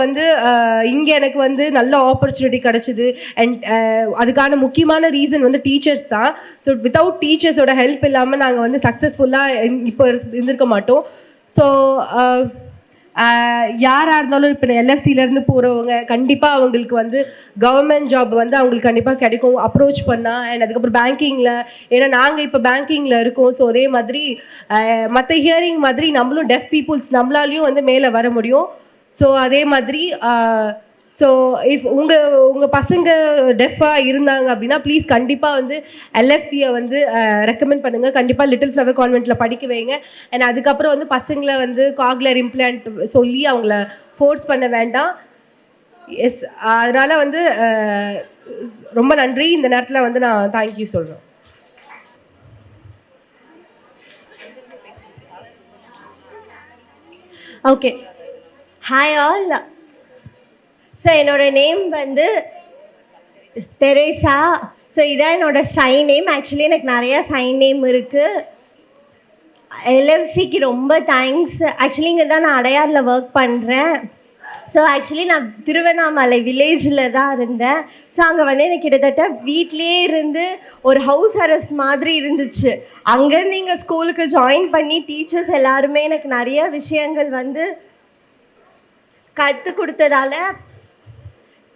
வந்து இங்கே எனக்கு வந்து நல்ல ஆப்பர்ச்சுனிட்டி கிடச்சிது. அண்ட் அதுக்கான முக்கியமான ரீசன் வந்து டீச்சர்ஸ் தான். ஸோ வித்தவுட் டீச்சர்ஸோட ஹெல்ப் இல்லாமல் நாங்கள் வந்து சக்ஸஸ்ஃபுல்லாக இப்போ இருந்திருக்க மாட்டோம். ஸோ யாராக இருந்தாலும் இப்போ எல்எஃப்சிலேருந்து போகிறவங்க கண்டிப்பாக அவங்களுக்கு வந்து கவர்மெண்ட் ஜாப் வந்து அவங்களுக்கு கண்டிப்பாக கிடைக்கும் அப்ரோச் பண்ணால். அண்ட் அதுக்கப்புறம் பேங்கிங்கில், ஏன்னா நாங்கள் இப்போ பேங்கிங்கில் இருக்கோம். ஸோ அதே மாதிரி மற்ற ஹியரிங் மாதிரி நம்மளும் டெஃப் பீப்புள்ஸ் நம்மளாலையும் வந்து மேலே வர முடியும். ஸோ அதே மாதிரி ஸோ இஃப் உங்கள் பசங்க டெஃபாக இருந்தாங்க அப்படின்னா ப்ளீஸ் கண்டிப்பாக வந்து எல்எஃப்சியை வந்து ரெக்கமெண்ட் பண்ணுங்கள். கண்டிப்பாக லிட்டில் ஃப்ளவர் கான்வென்ட்டில் படிக்க வைங்க. அண்ட் அதுக்கப்புறம் வந்து பசங்களை வந்து காக்லர் இம்ப்ளான்ட் சொல்லி அவங்கள ஃபோர்ஸ் பண்ண வேண்டாம். எஸ், அதனால் வந்து ரொம்ப நன்றி. இந்த நேரத்தில் வந்து நான் தேங்க்யூ சொல்கிறேன். Okay, hi all. ஸோ என்னோட நேம் வந்து தெரேசா. ஸோ இதான் என்னோட சைன் நேம். ஆக்சுவலி எனக்கு நிறையா சைன் நேம் இருக்குது. எல்எஃப்சிக்கு ரொம்ப தேங்க்ஸ். ஆக்சுவலி இங்கே தான் நான் அடையாரில் ஒர்க் பண்ணுறேன். ஸோ ஆக்சுவலி நான் திருவண்ணாமலை வில்லேஜில் தான் இருந்தேன். ஸோ அங்கே வந்து எனக்கு கிட்டத்தட்ட வீட்லேயே இருந்து ஒரு ஹவுஸ் அரெஸ்ட் மாதிரி இருந்துச்சு. அங்கேருந்து இங்கே ஸ்கூலுக்கு ஜாயின் பண்ணி டீச்சர்ஸ் எல்லாருமே எனக்கு நிறைய விஷயங்கள் வந்து கற்றுக் கொடுத்ததால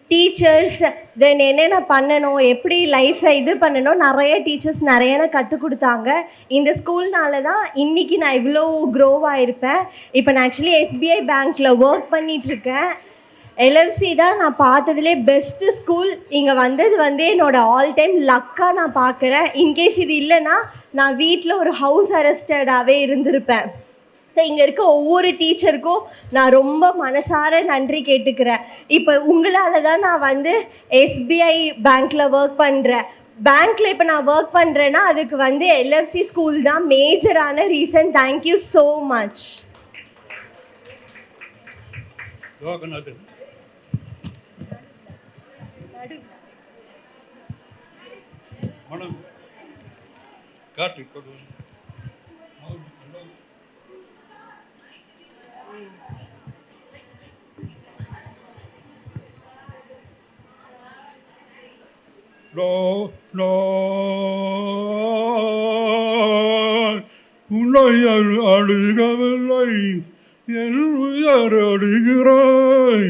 டீச்சர்ஸ் தென் என்னென்ன பண்ணணும், எப்படி லைஃப்பை இது பண்ணணும், நிறைய டீச்சர்ஸ் நிறைய கற்றுக் கொடுத்தாங்க. இந்த ஸ்கூல்னால தான் இன்றைக்கி நான் இவ்வளோ க்ரோவாக இருப்பேன். இப்போ நான் ஆக்சுவலி எஸ்பிஐ பேங்க்கில் ஒர்க் பண்ணிகிட்ருக்கேன். எல்எஃப்சி தான் நான் பார்த்ததுலே பெஸ்ட்டு ஸ்கூல். இங்கே வந்தது வந்து என்னோடய ஆல் டைம் லக்காக நான் பார்க்குறேன். இன்கேஸ் இது இல்லைன்னா நான் வீட்டில் ஒரு ஹவுஸ் அரெஸ்டடாகவே இருந்திருப்பேன். ஸோ இங்கே இருக்க ஒவ்வொரு டீச்சருக்கும் நான் ரொம்ப மனசார நன்றி கேட்டுக்கிறேன். இப்போ உங்களால் தான் நான் வந்து எஸ்பிஐ பேங்க்கில் ஒர்க் பண்ணுறேன். பேங்க்கில் இப்போ நான் ஒர்க் பண்ணுறேன்னா அதுக்கு வந்து எல்எஃப்சி ஸ்கூல் தான் மேஜரான ரீசன். Thank you so much. அழுகவில்லை என் உயர் அழுகிறாய்,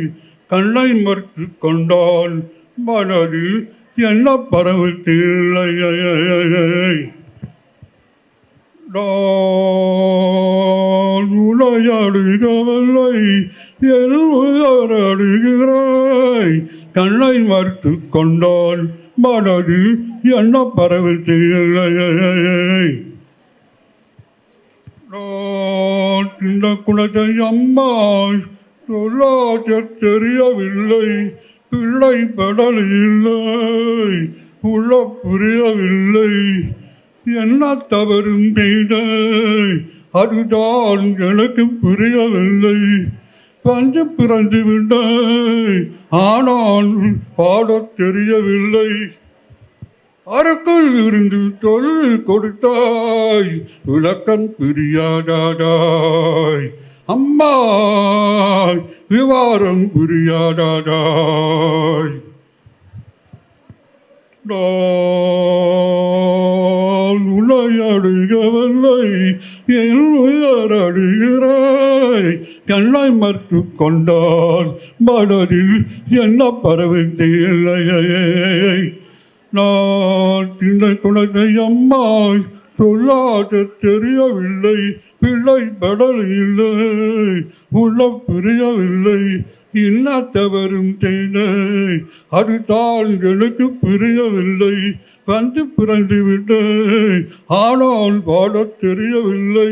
கண்ணை மறுத்து கொண்டால் மனதில் என்ன பரவத்தில்லை. உனை அழுகவில்லை என் உயர் அழுகிறாய், கண்ணை மறுத்து கொண்டால் மனதில் என்ன பரவத்தில்லை. இந்த குலத்தை அம்மா சொல்லாத தெரியவில்லை, பிள்ளை படல் இல்லை, உள்ள புரியவில்லை, என்ன தவறும் செய்த அதுதான் எனக்கு புரியவில்லை. வந்து பிறந்து விட்டாய் ஆனால் பாடத் தெரியவில்லை. அரக்குள் இருந்து தொழில் கொடுத்தாய் விளக்கம் புரியாதாய், அம்மா விவாரம் புரியாதாய். உன்னை அழுகவில்லை என் உயர் அழுகிறாய், கண்ணை மறுத்து கொண்டால் மனதில் என்ன பரவத்தில்லை. நான் சின்ன குழந்தை அம்மா சொல்லாத தெரியவில்லை, பிள்ளை படல் இல்லை, உள்ளம் பிரியவில்லை, என்ன தவறும் தேனை, அதுதான் எனக்கு பிரியவில்லை, வந்து பிறந்து விட்டேன், ஆனால் வாழத் தெரியவில்லை,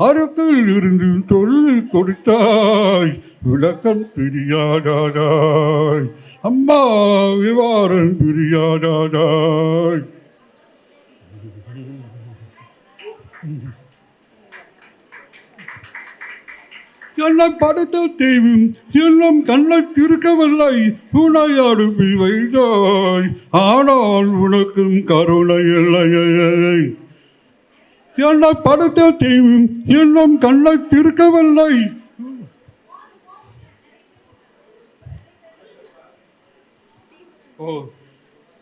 அருகில் இருந்து சொல்லிக் கொடுத்தாய், விளக்கம் பிரியாதாய், அம்மா விவாரம் பிரியாதாய். என்னை படுத்த தெய்வம் எல்லாம் கண்ணை திருக்கவில்லை, உனையாடு வைத்தாய், ஆனால் உனக்கும் கருணை இல்லையே. என்னை படுத்த தெய்வம் எல்லாம் கண்ணை திருக்கவில்லை,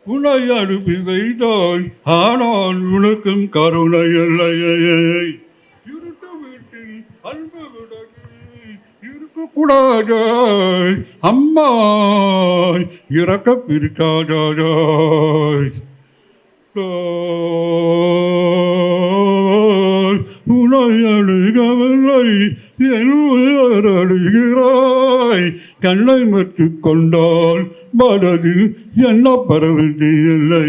உன்னை அனுப்பி வைத்தாய், ஆனால் உனக்கும் கருணை இல்லையே. இருட்ட வீட்டில் அன்பு விடகு இருக்கக்கூடாது, அம்மா இறக்க பிரிக்காதாய். உன்னை அழுகவில்லை, என் உயிர் அழுகிறாய், கண்ணை மற்று கொண்டால் மனதில் என்ன பரவதி இல்லை.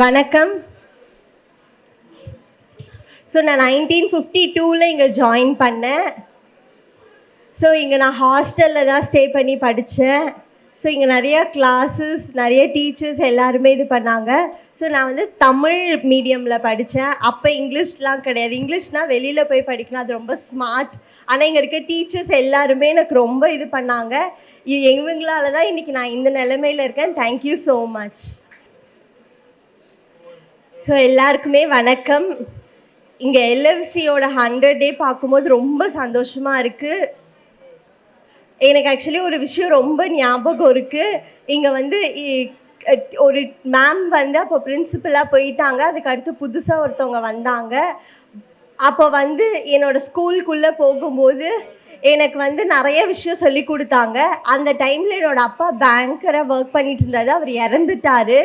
வணக்கம். ஸோ நான் 1952 இங்கே ஜாயின் பண்ணேன். ஸோ இங்கே நான் ஹாஸ்டலில் தான் ஸ்டே பண்ணி படித்தேன். ஸோ இங்கே நிறைய கிளாஸஸ், நிறைய டீச்சர்ஸ் எல்லாருமே இது பண்ணாங்க. ஸோ நான் வந்து தமிழ் மீடியமில் படித்தேன். அப்போ இங்கிலீஷ்லாம் கிடையாது. இங்கிலீஷ்னால் வெளியில் போய் படிக்கணும், அது ரொம்ப ஸ்மார்ட். ஆனால் இங்கே இருக்க டீச்சர்ஸ் எல்லாருமே எனக்கு ரொம்ப இது பண்ணாங்க. இவங்களால தான் இன்றைக்கி நான் இந்த நிலைமையில் இருக்கேன். Thank you so much. ஸோ எல்லாருக்குமே வணக்கம். இங்கே எல்எஃப்சியோட 100 டே பார்க்கும்போது ரொம்ப சந்தோஷமாக இருக்குது. எனக்கு ஆக்சுவலி ஒரு விஷயம் ரொம்ப ஞாபகம் இருக்குது. இங்கே வந்து ஒரு மேம் வந்து அப்போ பிரின்சிபலாக போயிட்டாங்க. அதுக்கடுத்து புதுசாக ஒருத்தவங்க வந்தாங்க. அப்போ வந்து என்னோடய ஸ்கூலுக்குள்ளே போகும்போது எனக்கு வந்து நிறைய விஷயம் சொல்லி கொடுத்தாங்க. அந்த டைமில் என்னோடய அப்பா பேங்கராக ஒர்க் பண்ணிட்டு இருந்தாரு. அவர் இறந்துட்டார்.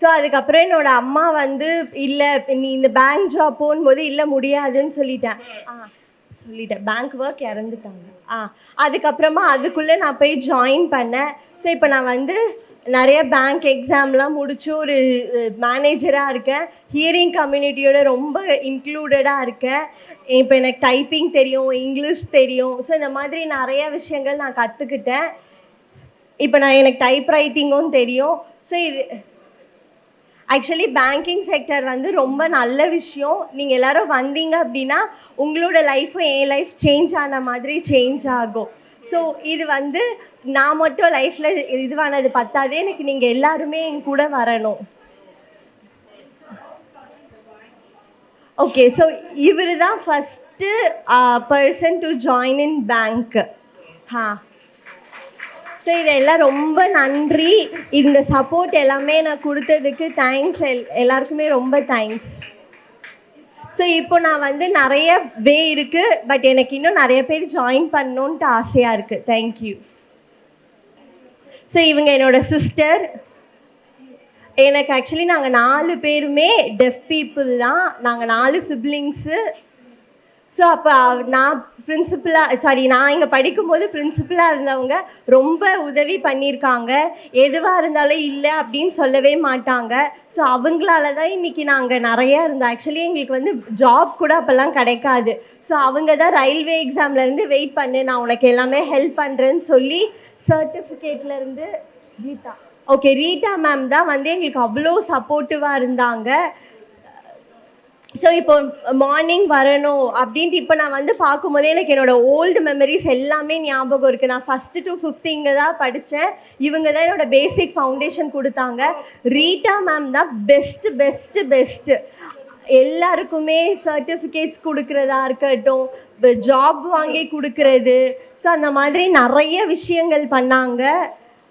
ஸோ அதுக்கப்புறம் என்னோடய அம்மா வந்து இல்லை நீ இந்த பேங்க் ஜாப் போகும்போது இல்லை முடியாதுன்னு சொல்லிட்டேன். பேங்க் ஒர்க் இறந்துட்டாங்க. அதுக்கப்புறமா அதுக்குள்ளே நான் போய் ஜாயின் பண்ணேன். ஸோ இப்போ நான் வந்து நிறைய பேங்க் எக்ஸாம்லாம் முடிச்சு ஒரு மேனேஜராக இருக்கேன். ஹியரிங் கம்யூனிட்டியோட ரொம்ப இன்க்ளூடடாக இருக்கேன். இப்போ எனக்கு டைப்பிங் தெரியும், இங்கிலீஷ் தெரியும். ஸோ இந்த மாதிரி நிறைய விஷயங்கள் நான் கற்றுக்கிட்டேன். இப்போ எனக்கு டைப் ரைட்டிங்கும் தெரியும். ஸோ இது ஆக்சுவலி பேங்கிங் செக்டர் வந்து ரொம்ப நல்ல விஷயம். நீங்கள் எல்லோரும் வந்தீங்க அப்படின்னா உங்களோட லைஃப்பும் என் லைஃப் சேஞ்ச் ஆன மாதிரி சேஞ்ச் ஆகும். ஸோ இது வந்து நான் மட்டும் லைஃப்பில் இதுவானது பத்தாது, எனக்கு நீங்கள் எல்லாருமே என் கூட வரணும். ஓகே, ஸோ இவர் தான் first person to join in bank. So இதெல்லாம் ரொம்ப நன்றி. இந்த சப்போர்ட் எல்லாமே நான் கொடுத்ததுக்கு தேங்க்ஸ். எல்லாருக்குமே ரொம்ப தேங்க்ஸ். ஸோ இப்போ நான் வந்து நிறைய வே இருக்குது, பட் எனக்கு இன்னும் நிறைய பேர் ஜாயின் பண்ணணுன்ட்டு ஆசையாக இருக்குது. தேங்க்யூ. ஸோ இவங்க என்னோட சிஸ்டர். எனக்கு ஆக்சுவலி நாங்கள் 4 பேருமே டெஃப் பீப்புள் தான். நாங்கள் 4 சிப்ளிங்ஸு. ஸோ அப்போ நான் நான் இங்கே படிக்கும்போது பிரின்சிபலாக இருந்தவங்க ரொம்ப உதவி பண்ணியிருக்காங்க. எதுவாக இருந்தாலும் இல்லை அப்படின்னு சொல்லவே மாட்டாங்க. ஸோ அவங்களால தான் இன்றைக்கி நாங்கள் நிறையா இருந்தோம். ஆக்சுவலி எங்களுக்கு வந்து ஜாப் கூட அப்போல்லாம் கிடைக்காது. ஸோ அவங்க தான் ரயில்வே எக்ஸாம்லேருந்து வெயிட் பண்ணு, நான் உனக்கு எல்லாமே ஹெல்ப் பண்ணுறேன்னு சொல்லி சர்டிஃபிகேட்லேருந்து ரீட்டா மேம் தான் வந்து எங்களுக்கு அவ்வளோ சப்போர்ட்டிவாக இருந்தாங்க. ஸோ இப்போ மார்னிங் வரணும் அப்படின்ட்டு இப்போ நான் வந்து பார்க்கும்போதே எனக்கு என்னோடய ஓல்டு மெமரிஸ் எல்லாமே ஞாபகம் இருக்குது. நான் 1st to 5th இங்கே தான் படித்தேன். இவங்க தான் என்னோடய பேசிக் ஃபவுண்டேஷன் கொடுத்தாங்க. ரீட்டா மேம் தான் பெஸ்ட்டு. எல்லாருக்குமே சர்டிஃபிகேட்ஸ் கொடுக்குறதா இருக்கட்டும், ஜாப் வாங்கி கொடுக்குறது, ஸோ அந்த மாதிரி நிறைய விஷயங்கள் பண்ணாங்க.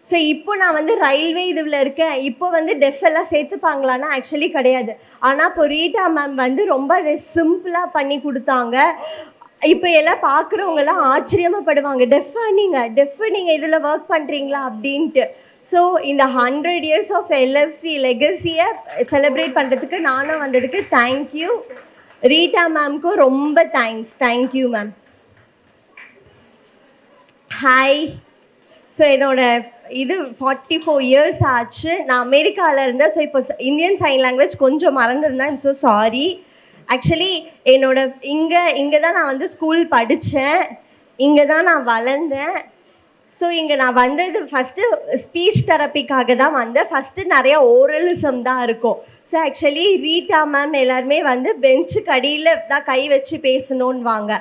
ஸோ இப்போ நான் வந்து ரயில்வே இதில் இருக்கேன். இப்போ வந்து டெஃப் எல்லாம் சேர்த்துப்பாங்களான்னா ஆக்சுவலி கிடையாது. ஆனால் இப்போ ரீட்டா மேம் வந்து ரொம்ப அதை சிம்பிளாக பண்ணி கொடுத்தாங்க. இப்போ எல்லாம் பார்க்குறவங்கலாம் ஆச்சரியமாகப்படுவாங்க, டெஃபா நீங்கள் இதில் ஒர்க் பண்ணுறீங்களா அப்படின்ட்டு. ஸோ இந்த 100 years ஆஃப் எல்எஃப்சி லெகசியை செலிப்ரேட் பண்ணுறதுக்கு நானும் வந்ததுக்கு தேங்க்யூ. ரீட்டா மேம்க்கும் ரொம்ப தேங்க்யூ மேம். ஹாய். ஸோ என்னோட இது 44 years ஆச்சு. நான் அமெரிக்காவில் இருந்தேன். ஸோ இப்போ இந்தியன் சைன் லாங்குவேஜ் கொஞ்சம் மறந்துருந்தேன். So sorry. ஆக்சுவலி என்னோட இங்கே தான் நான் வந்து ஸ்கூல் படித்தேன், இங்கே தான் நான் வளர்ந்தேன். ஸோ இங்கே நான் வந்தது ஃபஸ்ட்டு ஸ்பீச் தெரப்பிக்காக தான் வந்தேன். ஃபஸ்ட்டு நிறையா ஓரலிசம் தான் இருக்கும். ஸோ ஆக்சுவலி ரீட்டா மேம் எல்லாருமே வந்து பெஞ்சுக்கு அடியில் தான் கை வச்சு பேசணுன்னு வாங்க.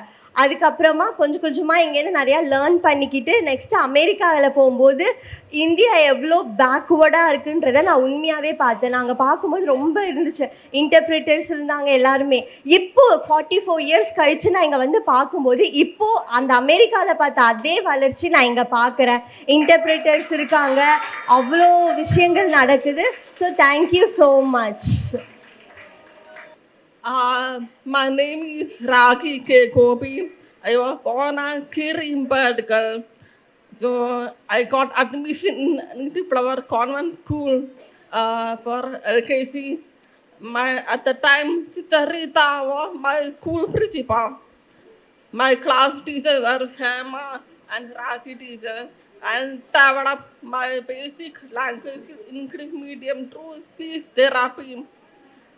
அதுக்கப்புறமா கொஞ்சம் கொஞ்சமாக இங்கேருந்து நிறையா லேர்ன் பண்ணிக்கிட்டு நெக்ஸ்ட்டு அமெரிக்காவில் போகும்போது இந்தியா எவ்வளோ பேக்வேர்டாக இருக்குன்றதை நான் உண்மையாகவே பார்த்தேன். நாங்கள் பார்க்கும்போது ரொம்ப இருந்துச்சு, இன்டர்பிரிட்டர்ஸ் இருந்தாங்க எல்லாருமே. இப்போது 44 years கழித்து நான் இங்கே வந்து பார்க்கும்போது இப்போது அந்த அமெரிக்காவில் பார்த்த அதே வளர்ச்சி நான் இங்கே பார்க்குறேன். இன்டர்பிரிட்டர்ஸ் இருக்காங்க, அவ்வளோ விஷயங்கள் நடக்குது. So thank you so much. My name is Raki K. Gopi. I was born in Kirimpadkal. So I got admission in the Flower Convent School for LKC. At the time, Sister Rita was my school principal. My class teachers were Shama and Raki teachers, and developed my basic language English medium through speech therapy.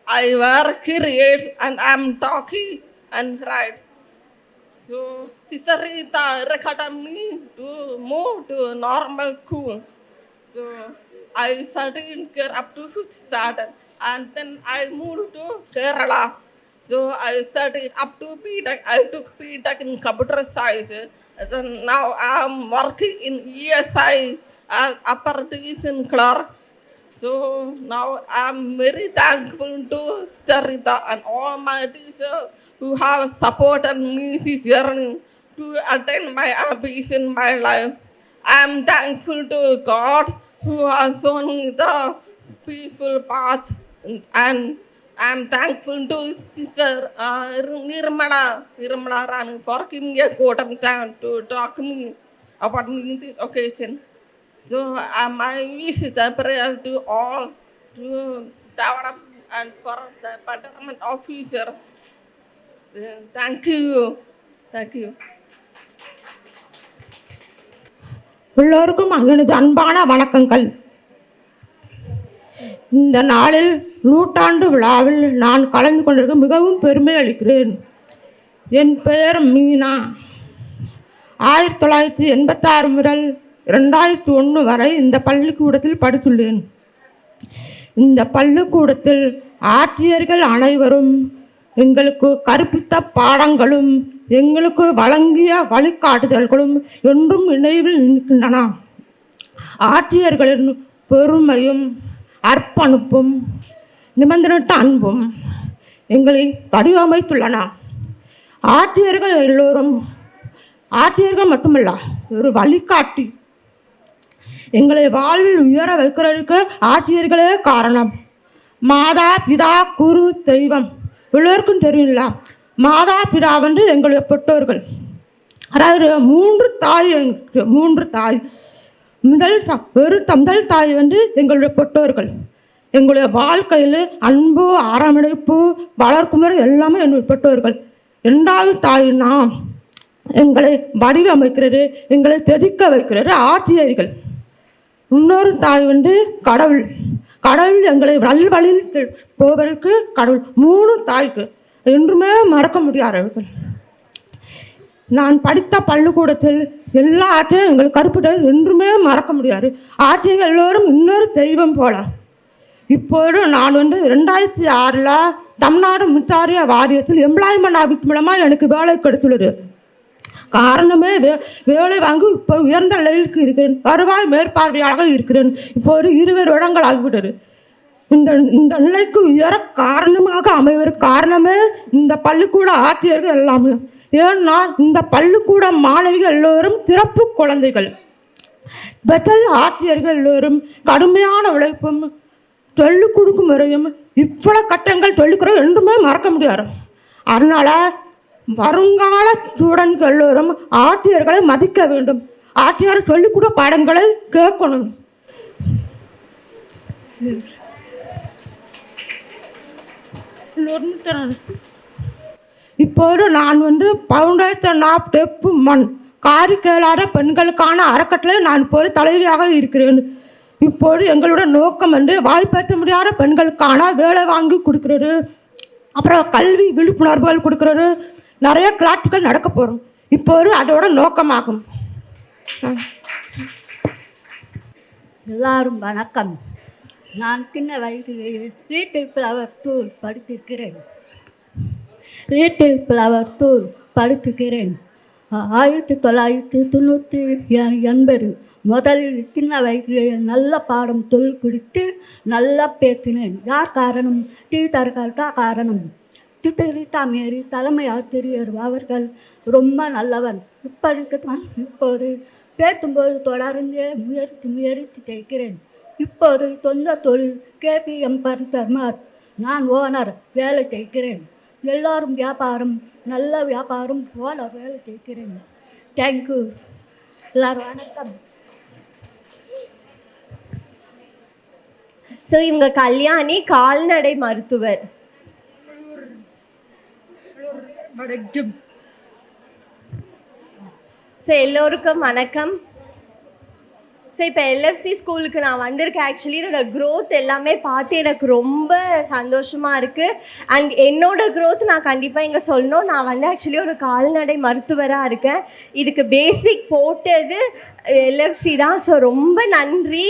I work, create, and I'm talking and write. So Sister Rita recommended me to move to normal school. So I studied in Kerala up to 5th standard, and then I moved to Kerala. So I studied up to B.Tech. I took B.Tech in computer science. So now I'm working in ESI as upper division clerk. So now I'm very thankful to Sarita and all my teachers who have supported me this journey to attain my ambition in my life. I'm thankful to God who has shown me the peaceful path, and I'm thankful to Sister Nirmala Rani for giving me a golden chance to talk to me about me in this occasion. So my wish is a prayer to all to develop and for the betterment of future. Thank you. Thank you. எல்லோருக்கும் எனது அன்பான வணக்கங்கள். இந்த நாளில் 100ஆண்டு விழாவில் நான் கலந்து கொண்டிருக்க மிகவும் பெருமை அளிக்கிறேன். என் பெயர் மீனா. 1986 முதல் 2001 வரை இந்த பள்ளிக்கூடத்தில் படித்துள்ளேன். இந்த பள்ளிக்கூடத்தில் ஆசிரியர்கள் அனைவரும் எங்களுக்கு கற்பித்த பாடங்களும் எங்களுக்கு வழங்கிய வழிகாட்டுதல்களும் என்றும் நினைவில் நிற்கின்றன. ஆசிரியர்களின் பெருமையும் அர்ப்பணிப்பும் நிபந்தனற்ற அன்பும் எங்களை வடிவமைத்துள்ளன. ஆசிரியர்கள் மட்டுமல்ல, ஒரு வழிகாட்டி. எங்களை வாழ்வில் உயர வைக்கிறதுக்கு ஆசிரியர்களே காரணம். மாதா பிதா குரு தெய்வம் எல்லோருக்கும் தெரியல. மாதா பிதா வந்து எங்களுடைய பெற்றோர்கள். அதாவது 3 தாய். முதல் தாய் வந்து எங்களுடைய பெற்றோர்கள். எங்களுடைய வாழ்க்கையில் அன்பு, அரவணைப்பு, வளர்க்குமுறை எல்லாமே எங்களுடைய பெற்றோர்கள். 2வது தாய் நாம் எங்களை வடிவமைக்கிறது, எங்களை தெதிக்க வைக்கிறது ஆசிரியர்கள். இன்னொரு தாய் வந்து கடவுள். எங்களை வழியில் போவதற்கு கடவுள். 3 தாய்க்கு என்றுமே மறக்க முடியாதவர்கள். நான் படித்த பள்ளிக்கூடத்தில் எல்லா ஆட்சியும் எங்கள் கற்பித்தல் என்றுமே மறக்க முடியாது. ஆட்சியர்கள் எல்லோரும் இன்னொரு தெய்வம் போல. இப்போது நான் வந்து 2006 தமிழ்நாடு மின்சார வாரியத்தில் எம்ப்ளாய்மெண்ட் ஆஃபீஸ் மூலமாக எனக்கு வேலை கிடைத்துள்ளது. காரணமே வேலை வாங்கி இப்போ உயர்ந்த நிலையிற்கு இருக்கிறேன். வருவாய் மேற்பார்வையாக இருக்கிறேன். இப்போது 20 வருடங்கள் ஆகிவிட்டது. இந்த நிலைக்கு உயர காரணமாக அமைவதற்கு காரணமே இந்த பள்ளிக்கூட ஆசிரியர்கள் எல்லாமே. ஏன்னா இந்த பள்ளிக்கூட மாணவிகள் எல்லோரும் சிறப்பு குழந்தைகள். பெற்றல் ஆசிரியர்கள் எல்லோரும் கடுமையான உழைப்பும் சொல்லிக் கொடுக்கும் முறையும் இவ்வளோ கட்டங்கள் சொல்லிக்கிறோம் என்றுமே மறக்க முடியாது. அதனால் வருங்கால ஸ்டூடெண்ட்ஸ் எல்லோரும் ஆசிரியர்களை மதிக்க வேண்டும். ஆசிரியர் சொல்லிக்கூட பாடங்களை கேட்கணும். இப்போது நான் ஃபவுண்டேஷன் ஆஃப் டெஃப் மண் காரிக்கேளாத பெண்களுக்கான அறக்கட்டளை நான் இப்போது தலைவியாக இருக்கிறேன். இப்போது எங்களோட நோக்கம் வாய்ப்பேற்ற முடியாத பெண்களுக்கான வேலை வாங்கி கொடுக்கறது, அப்புறம் கல்வி விழிப்புணர்வுகள் கொடுக்கறது, நிறைய கிளாஸுகள் நடக்க போகிறோம். இப்போது அதோட நோக்கமாகும். எல்லாரும் வணக்கம். நான் சின்ன வயதிலேயே லிட்டில் ஃப்ளவர் ஸ்கூல் படித்திருக்கிறேன். 1980 முதலில் சின்ன வயதிலேயே நல்ல பாடம் சொல்லிக் கொடுத்து நல்லா பேசினேன். யார் காரணம்? டீச்சர்கள் தான் காரணம். ரீட்டா மேரி தலைமை ஆசிரியர் அவர்கள் ரொம்ப நல்லவன். இப்போது பேசும்போது தொடர்ந்து முயற்சி செய்கிறேன். இப்போது சொந்த தொழில் KPM பர்சர்மார். நான் ஓனர், வேலை செய்கிறேன். எல்லாரும் வியாபாரம், நல்ல வியாபாரம் போல வேலை செய்கிறேன். தேங்க்யூ. எல்லாரும் வணக்கம். ஸோ இவங்க கல்யாணி கால்நடை மருத்துவர். ஸோ எல்லோருக்கும் வணக்கம். ஸோ இப்போ LFC ஸ்கூலுக்கு நான் வந்திருக்கேன். ஆக்சுவலி இதோட க்ரோத் எல்லாமே பார்த்து எனக்கு ரொம்ப சந்தோஷமாக இருக்குது. அண்ட் என்னோட க்ரோத் நான் கண்டிப்பாக இங்கே சொல்லணும். நான் ஆக்சுவலி ஒரு கால்நடை மருத்துவராக இருக்கேன். இதுக்கு பேசிக் போட்டது LFC தான். ஸோ ரொம்ப நன்றி.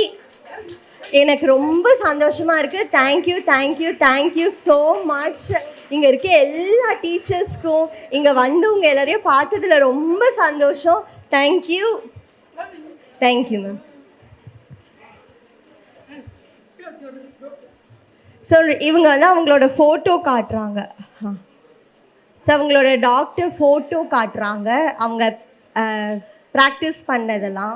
எனக்கு ரொம்ப சந்தோஷமாக இருக்குது. Thank you so much. இங்கே இருக்க எல்லா டீச்சர்ஸ்க்கும் இங்கே உங்கள் எல்லாரையும் பார்த்ததில் ரொம்ப சந்தோஷம். Thank you ma'am. ஸோ இவங்க அவங்களோட ஃபோட்டோ காட்டுறாங்க. ஸோ அவங்களோட டாக்டர் ஃபோட்டோ காட்டுறாங்க, அவங்க ப்ராக்டிஸ் பண்ணதெல்லாம்.